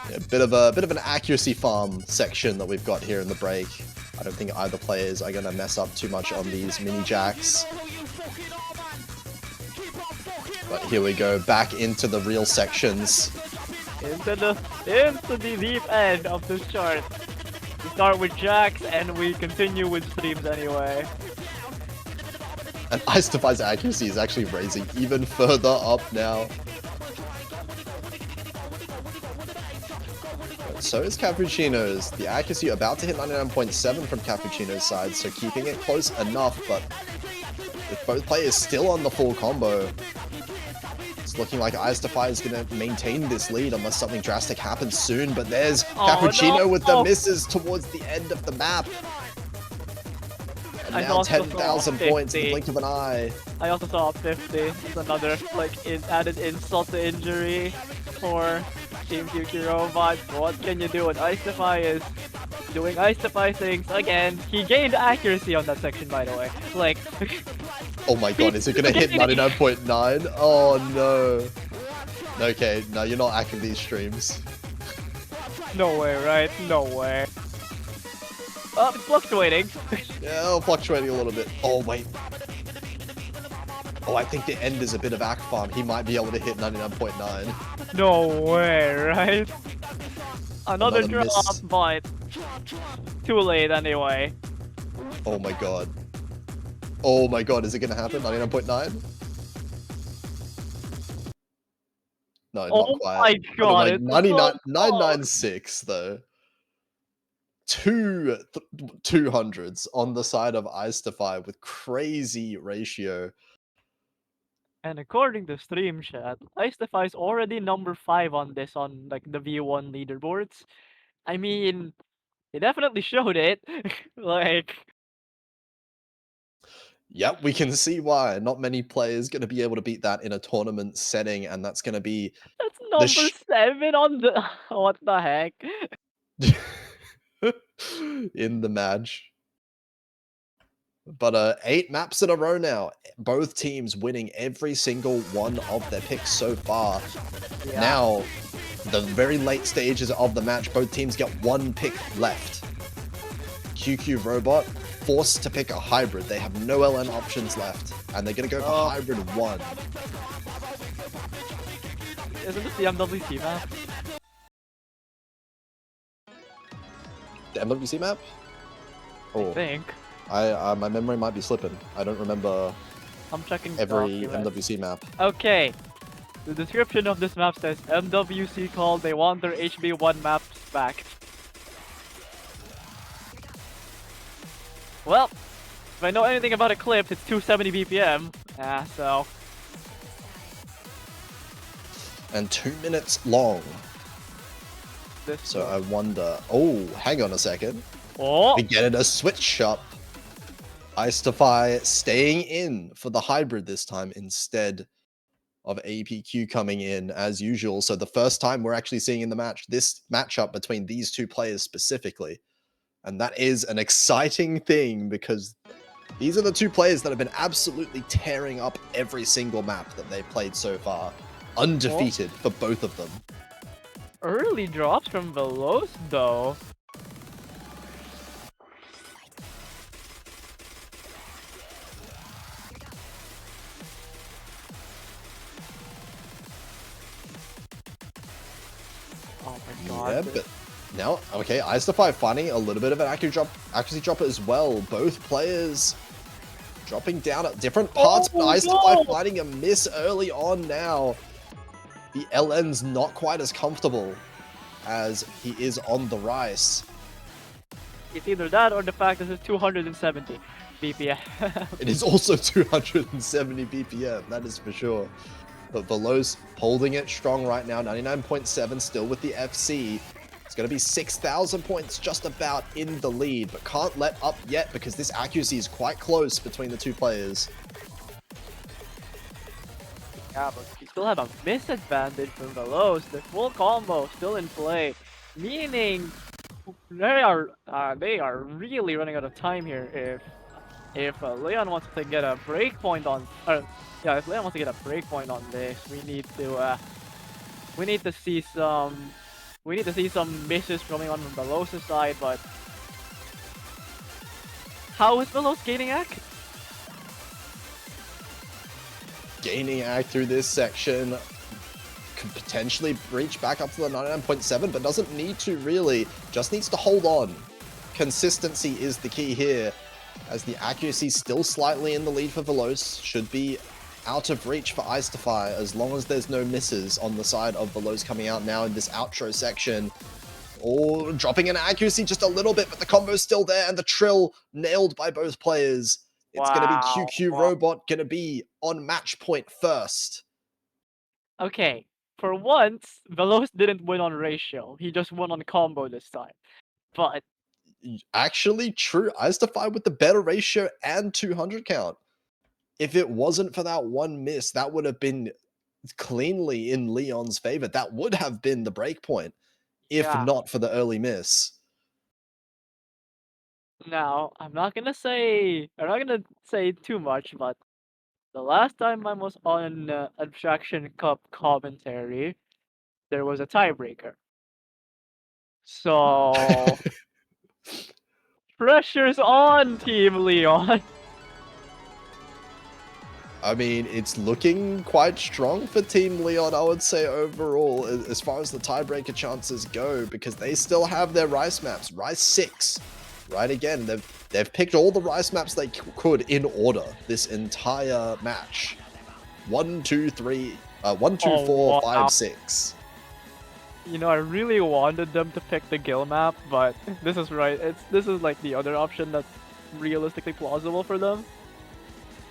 Yeah, bit of an accuracy farm section that we've got here in the break. I don't think either players are gonna mess up too much on these mini jacks. But here we go, back into the real sections. into the deep end of this chart. We start with jacks and we continue with streams anyway. And Ice Defy's accuracy is actually raising even further up now. So is Cappuccino's. The accuracy about to hit 99.7 from Cappuccino's side, so keeping it close enough, but With both players still on the full combo, it's looking like Icedefy is going to maintain this lead unless something drastic happens soon. But there's Cappuccino with the misses towards the end of the map. And now 10,000 points in the blink of an eye. I also saw 50. It's another added insult to injury for Team QQ Robot. What can you do? And Icedefy is doing Icedefy things again. He gained accuracy on that section, by the way. Like, oh my god, is it gonna hit 99.9? Oh no. Okay, no, you're not hacking these streams. No way, right? No way. Oh, it's fluctuating. Yeah, fluctuating a little bit. Oh, wait. Oh, I think the end is a bit of Act Farm. He might be able to hit 99.9. No way, right? Another drop, miss. but too late anyway. Oh my god. Oh my god, is it gonna happen? 99.9? No, not quite. Oh my god, like 996 though. Two 200s on the side of Icedefy with crazy ratio. And according to stream chat, Icedefy is already number 5 on this on like the V1 leaderboards. I mean, he definitely showed it. Like, yep, we can see why. Not many players going to be able to beat that in a tournament setting, and that's going to be that's number 7 on the what the heck? in the match. But 8 maps in a row now. Both teams winning every single one of their picks so far. Yeah. Now, the very late stages of the match, both teams get one pick left. QQ Robot forced to pick a hybrid. They have no LN options left, and they're going to go for hybrid 1. Isn't this the MWC map? The MWC map? Oh. I think. My memory might be slipping. I don't remember I'm checking every MWC map. Okay. The description of this map says MWC called, they want their HB1 maps back. Well, if I know anything about Eclipse, it's 270 BPM. So. And 2 minutes long. So I wonder... Oh, hang on a second. Oh! We get it a switch up. Icedefy staying in for the hybrid this time instead of APQ coming in as usual. So the first time we're actually seeing in the match, this matchup between these two players specifically. And that is an exciting thing because these are the two players that have been absolutely tearing up every single map that they've played so far. Undefeated for both of them. Early drops from Veloz though. Oh my god. Yeah, but now, okay, Icedefy finding a little bit of an accuracy drop as well. Both players dropping down at different parts, but Icedefy finding a miss early on now. The LN's not quite as comfortable as he is on the Rice. It's either that or the fact that it's 270 BPM. It is also 270 BPM, that is for sure. But Veloz holding it strong right now, 99.7 still with the FC. It's going to be 6,000 points just about in the lead, but can't let up yet because this accuracy is quite close between the two players. Yeah, but you still have a misadvantage from Veloz. The full combo still in play, meaning they are really running out of time here. If Leon wants to get a break point on, if Leon wants to get a break point on this, we need to see some misses coming on from Veloz's side. But how is Veloz gaining act? Gaining act through this section, could potentially reach back up to the 99.7, but doesn't need to really, just needs to hold on. Consistency is the key here, as the accuracy still slightly in the lead for Veloz, should be out of reach for Icedefy as long as there's no misses on the side of Veloz coming out now in this outro section. Or dropping an accuracy just a little bit, but the combo's still there, and the trill nailed by both players. It's going to be Wow. QQ Robot going to be on match point first. Okay, for once, Veloz didn't win on ratio. He just won on combo this time. But Actually, true. Isdefy with the better ratio and 200 count. If it wasn't for that one miss, that would have been cleanly in Leon's favor. That would have been the break point, if yeah, not for the early miss. now I'm not gonna say too much, but the last time I was on Abstraction Cup commentary, there was a tiebreaker. So pressure's on Team Leon. I mean, it's looking quite strong for Team Leon, I would say, overall, as far as the tiebreaker chances go, because they still have their Rice maps. Rice 6, right? Again, they've picked all the Rice maps they could in order this entire match. 1, 2, 3, 1, 2, Oh, 4, wow. 5, 6. You know, I really wanted them to pick the Gil map, but this is right. This is like the other option that's realistically plausible for them.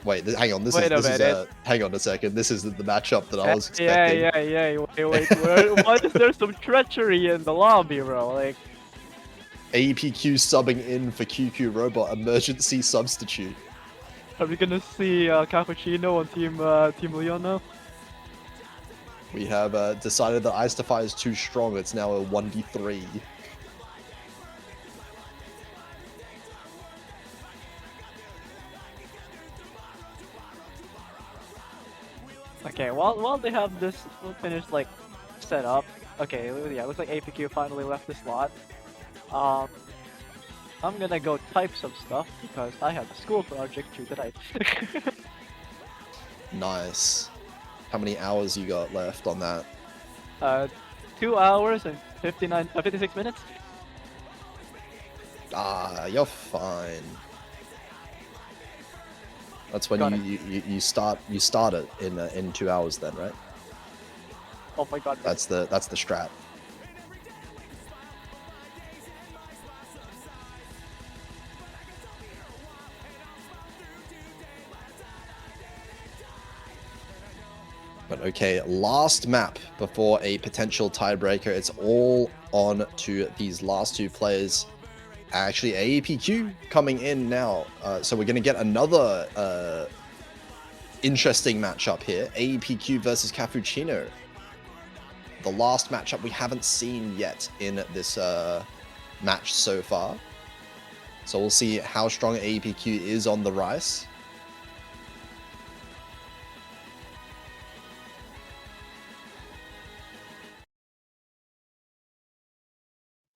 Wait, hang on. Wait a minute. Hang on a second. This is the matchup that I was Yeah, expecting. wait. Why is there some treachery in the lobby, bro? Like, APQ subbing in for QQ Robot, emergency substitute. are we gonna see Cappuccino on Team Leon now? We have decided that Isdefy is too strong. It's now a 1v3. Okay, while they have this finished like set up. Okay, yeah, looks like APQ finally left the slot. I'm gonna go type some stuff because I have a school project due tonight. Nice. How many hours you got left on that? 2 hours and 56 minutes. Ah, you're fine. That's when you start it in 2 hours then, right? Oh my god. That's the strat. But okay, last map before a potential tiebreaker. It's all on to these last two players. Actually, AEPQ coming in now. So we're going to get another interesting matchup here. AEPQ versus Cappuccino. The last matchup we haven't seen yet in this match so far. So we'll see how strong AEPQ is on the Rice.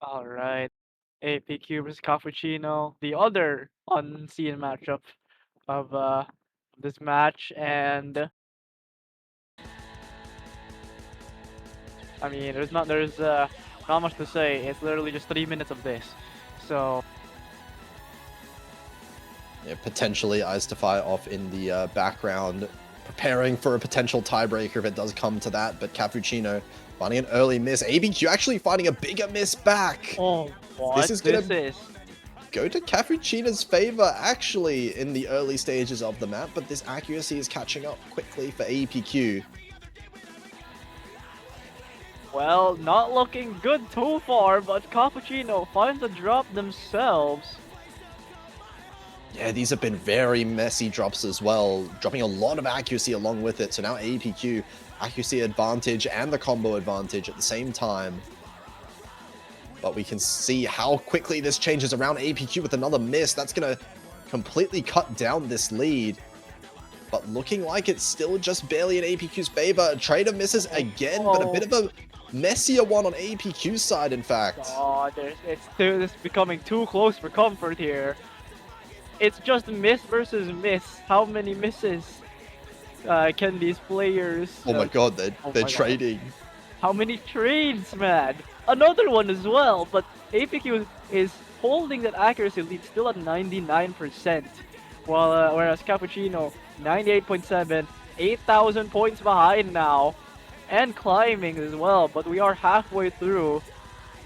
Alright. APQ versus Cappuccino, the other unseen matchup of this match, and I mean there's not much to say. It's literally just 3 minutes of this. So Yeah, potentially Isdefy off in the background, preparing for a potential tiebreaker if it does come to that, but Cappuccino finding an early miss. ABQ actually finding a bigger miss back. oh what This is gonna go to Cappuccino's favor actually in the early stages of the map, but this accuracy is catching up quickly for APQ. Well, not looking good too far, but Cappuccino finds a drop themselves. Yeah, these have been very messy drops as well, dropping a lot of accuracy along with it. So now APQ, accuracy advantage and the combo advantage at the same time. But we can see how quickly this changes around. APQ with another miss. That's going to completely cut down this lead. But looking like it's still just barely in APQ's favor. Trader misses again, but a bit of a messier one on APQ's side, in fact. Oh, it's becoming too close for comfort here. It's just miss versus miss. How many misses can these players... Oh my god, they're trading. How many trades, man? Another one as well, but APQ is holding that accuracy lead still at 99%, while whereas Cappuccino 98.7, 8,000 points behind now, and climbing as well. But we are halfway through,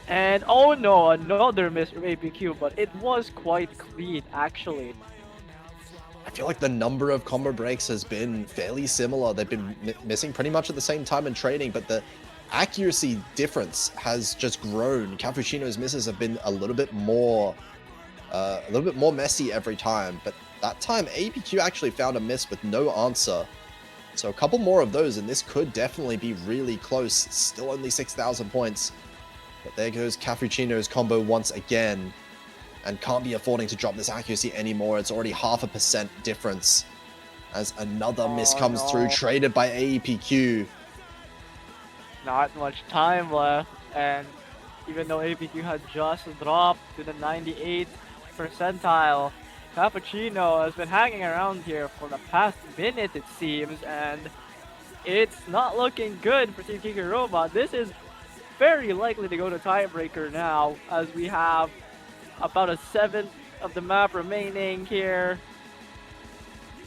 and oh no, another miss from APQ, but it was quite clean actually. I feel like the number of combo breaks has been fairly similar. They've been missing pretty much at the same time in training, but the accuracy difference has just grown. Cappuccino's misses have been a little bit more messy every time, but that time APQ actually found a miss with no answer. So a couple more of those, and this could definitely be really close. Still only 6,000 points. But there goes Cappuccino's combo once again. And can't be affording to drop this accuracy anymore. It's already 0.5% difference. As another miss comes through, traded by APQ. Not much time left, and even though APQ had just dropped to the 98th percentile, Cappuccino has been hanging around here for the past minute, it seems, and it's not looking good for Team Kiki Robot. This is very likely to go to tiebreaker now, as we have about a 1/7 of the map remaining here.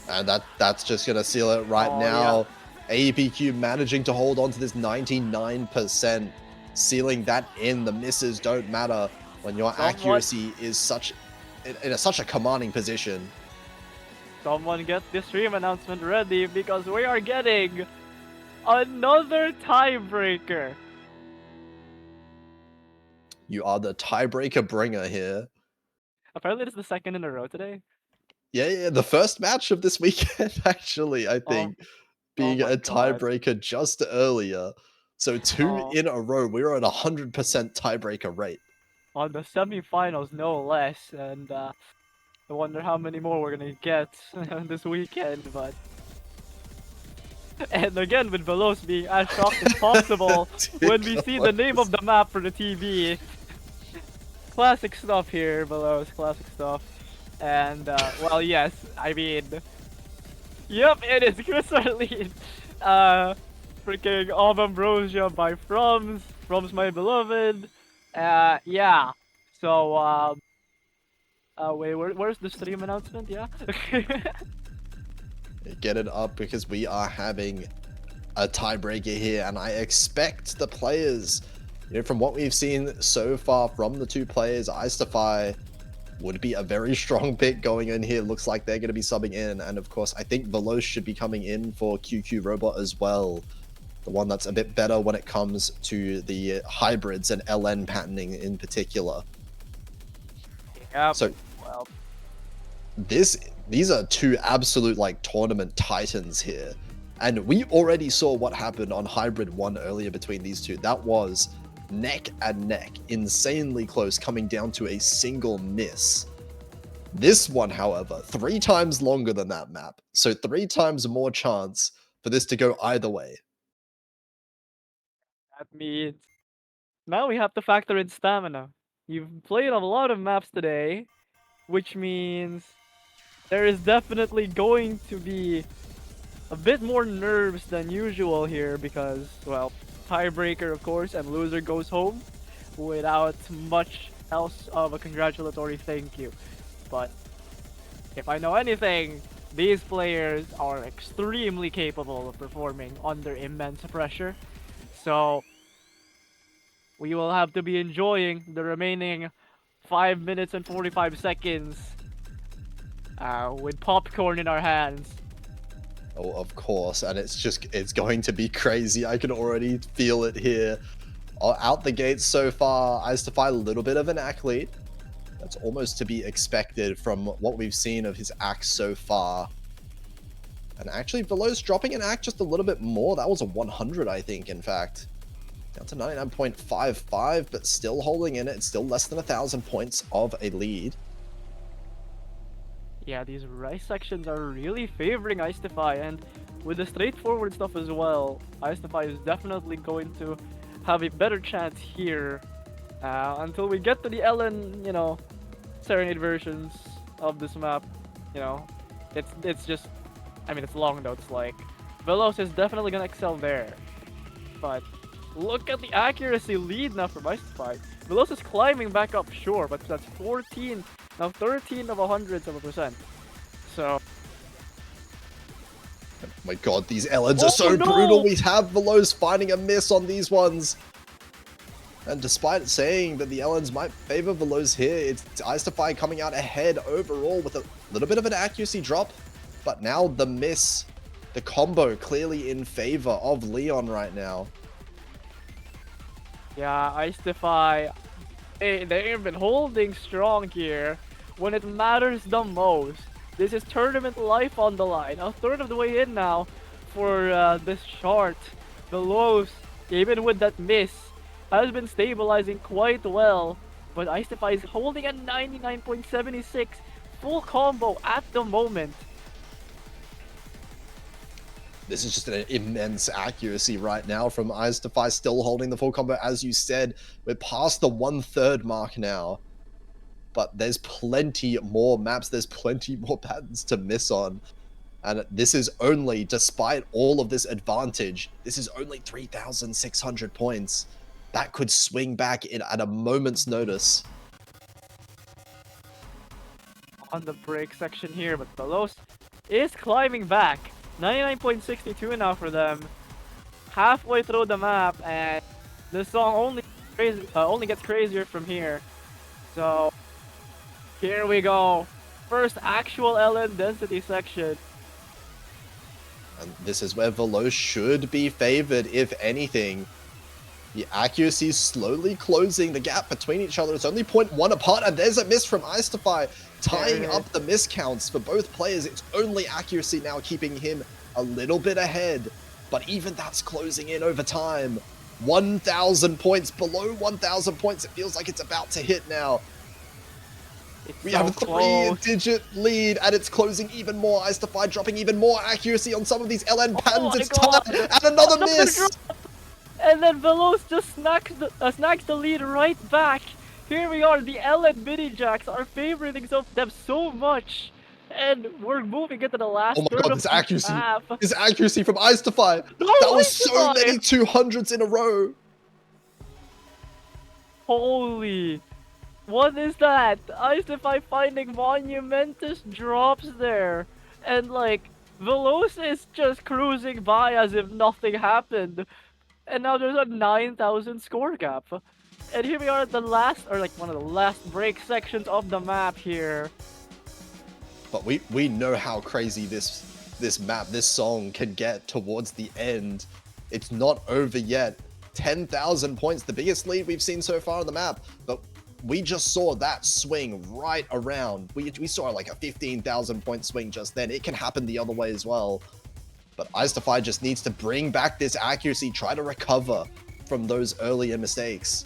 And that's just going to seal it right now. Yeah. APQ managing to hold on to this 99%, sealing that in. The misses don't matter when your accuracy is such a commanding position. Someone get the stream announcement ready, because we are getting another tiebreaker. You are the tiebreaker bringer here. Apparently it's the second in a row today. Yeah, the first match of this weekend, actually, I think, being a tiebreaker just earlier. So 2 in a row, we're at 100% tiebreaker rate. On the semifinals, no less, and I wonder how many more we're gonna get this weekend, but... And again, with Veloz being as shocked as possible when we see the name of the map for the TV. Classic stuff here, Veloz, classic stuff. And, well, yes, I mean... Yep, it is Crystalline! Freaking Of Ambrosia by Frums my beloved. Yeah. So, wait, where's the stream announcement? Yeah? Get it up, because we are having a tiebreaker here, and I expect the players, from what we've seen so far from the two players, Icedefy would be a very strong pick going in here. Looks like they're going to be subbing in, and of course I think Veloz should be coming in for QQ Robot as well. The one that's a bit better when it comes to the hybrids and LN patterning in particular. Yeah. So, well, these are two absolute tournament titans here, and we already saw what happened on Hybrid 1 earlier between these two. That was neck and neck, insanely close, coming down to a single miss. This one, however, 3 times longer than that map, so 3 times more chance for this to go either way. That means now we have to factor in stamina. You've played a lot of maps today, which means there is definitely going to be a bit more nerves than usual here, because, well, tiebreaker of course, and loser goes home without much else of a congratulatory thank you. But if I know anything, these players are extremely capable of performing under immense pressure. So we will have to be enjoying the remaining 5 minutes and 45 seconds with popcorn in our hands. Oh, of course, and it's going to be crazy. I can already feel it here. Out the gates so far, Icedefy a little bit of an act lead. That's almost to be expected from what we've seen of his act so far. And actually, Veloz dropping an act just a little bit more. That was a 100, I think, in fact. Down to 99.55, but still holding in it. It's still less than 1,000 points of a lead. Yeah, these rice sections are really favoring Icedefy, and with the straightforward stuff as well, Icedefy is definitely going to have a better chance here until we get to the LN, Serenade versions of this map. It's just, I mean, it's long though. It's like Veloz is definitely gonna excel there, but look at the accuracy lead now from Icedefy. Veloz is climbing back up, sure, but that's 14. Now 13 of 100%. So... Oh my god, these LNs are so brutal. We have Veloz finding a miss on these ones. And despite saying that the LNs might favor Veloz here, it's Icedefy coming out ahead overall with a little bit of an accuracy drop. But now the miss, the combo clearly in favor of Leon right now. Yeah, Ice Defy, they've been holding strong here when it matters the most. This is tournament life on the line. A third of the way in now for this chart. The lows, even with that miss, has been stabilizing quite well. But Ice Defy is holding a 99.76 full combo at the moment. This is just an immense accuracy right now from Ice Defy, still holding the full combo. As you said, we're past the 1/3 mark now. But there's plenty more maps, there's plenty more patterns to miss on. And this is only, despite all of this advantage, this is only 3,600 points. That could swing back at a moment's notice. On the break section here, but Velos is climbing back. 99.62 now for them. Halfway through the map, and the song only gets crazier from here. So here we go. First actual LN density section. And this is where Veloz should be favored, if anything. The accuracy is slowly closing the gap between each other. It's only 0.1 apart, and there's a miss from Ice Defy, tying up the miscounts for both players. It's only accuracy now keeping him a little bit ahead, but even that's closing in over time. 1,000 points, below 1,000 points. It feels like it's about to hit now. We have a 3-digit lead, and it's closing even more. Ice Defy dropping even more accuracy on some of these LN patterns. It's tied, and another miss! And then Veloz just snacks the lead right back. Here we are, the LN mini jacks are favoriting them so much. And we're moving into the last third of the half. This accuracy from Ice Defy. That was so many 200s in a row. Holy. What is that? Ice Defy finding monumentous drops there. And like, Veloz is just cruising by as if nothing happened. And now there's a 9,000 score gap. And here we are at the last, or like one of the last break sections of the map here. But we know how crazy this map, this song can get towards the end. It's not over yet. 10,000 points, the biggest lead we've seen so far on the map. But we just saw that swing right around. We saw like a 15,000 point swing just then. It can happen the other way as well. But Ice Defy just needs to bring back this accuracy, try to recover from those earlier mistakes.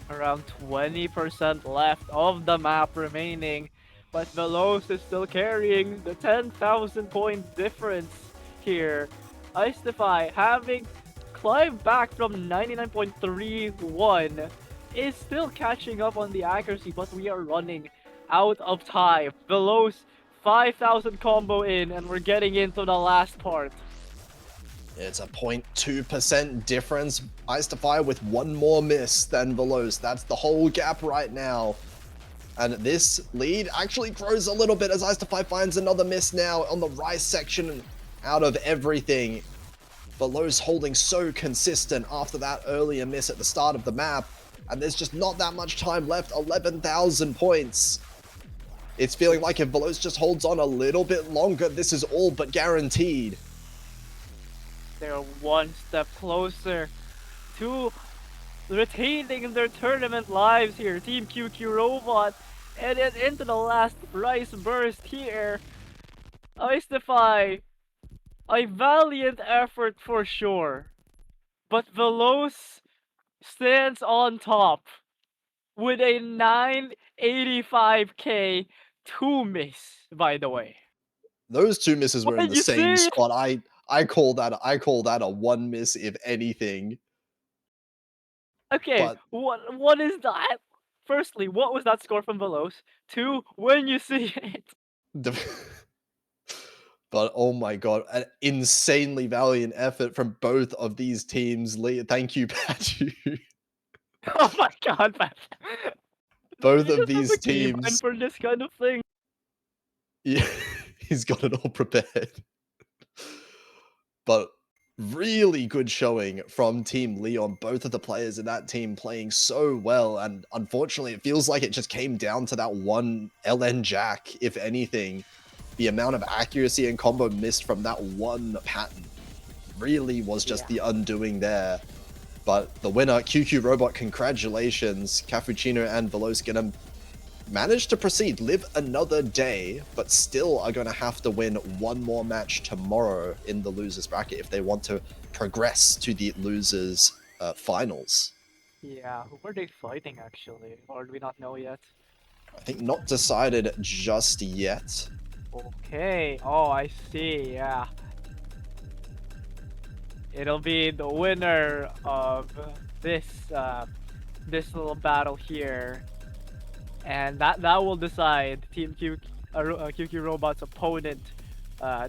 Around 20% left of the map remaining, but Veloz is still carrying the 10,000 point difference here. Ice Defy, having climbed back from 99.31, is still catching up on the accuracy, but we are running out of time. Veloz 5,000 combo in, and we're getting into the last part. It's a 0.2% difference. Ice Defy with one more miss than Veloz. That's the whole gap right now. And this lead actually grows a little bit as Ice Defy finds another miss now on the Rice section out of everything. Veloz holding so consistent after that earlier miss at the start of the map. And there's just not that much time left. 11,000 points. It's feeling like if Veloz just holds on a little bit longer, this is all but guaranteed. They're one step closer to retaining their tournament lives here. Team QQ Robot, and then into the last Rice burst here. Ice Defy, a valiant effort for sure, but Veloz stands on top with a 985k 2 miss, by the way. Those two misses were in the same spot. I call that a one miss, if anything. Okay, but what is that? Firstly, what was that score from Veloz? 2, when you see it. But oh my god, an insanely valiant effort from both of these teams. Thank you, Patu. Oh my god, man. Both of these teams for this kind of thing. Yeah, he's got it all prepared. But Really good showing from Team Leon. Both of the players in that team playing so well. And unfortunately, it feels like it just came down to that one LN Jack, if anything. The amount of accuracy and combo missed from that one pattern really was just Yeah. the undoing there. But the winner, QQ Robot, congratulations. Cappuccino and Veloskinem managed to proceed, live another day, but still are going to have to win one more match tomorrow in the losers bracket if they want to progress to the losers finals. Yeah, who were they fighting actually? Or do we not know yet? I think not decided just yet. Okay. Oh, I see. Yeah. It'll be the winner of this this little battle here, and that will decide Team QQ Robot's opponent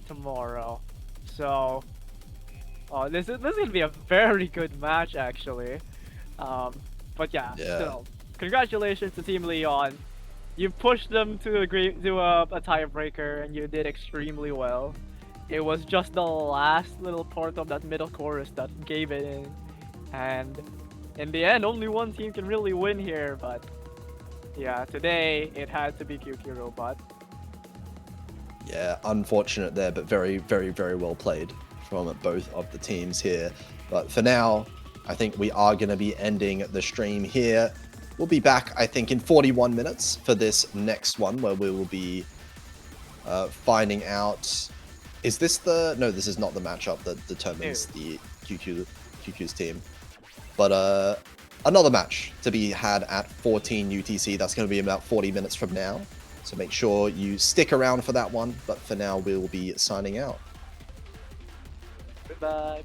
tomorrow. So, oh, this is gonna be a very good match actually. Um, but yeah, Yeah. still, congratulations to Team Leon. You pushed them to a tiebreaker, and you did extremely well. It was just the last little part of that middle chorus that gave it in, and in the end, only one team can really win here. But yeah, today it had to be QQ Robot. Yeah, unfortunate there, but very, very, very well played from both of the teams here. But for now, I think we are going to be ending the stream here. We'll be back, I think, in 41 minutes for this next one, where we will be finding out... Is this the... No, this is not the matchup that determines the QQ's team. But another match to be had at 14 UTC. That's going to be about 40 minutes from now. So make sure you stick around for that one. But for now, we will be signing out. Goodbye.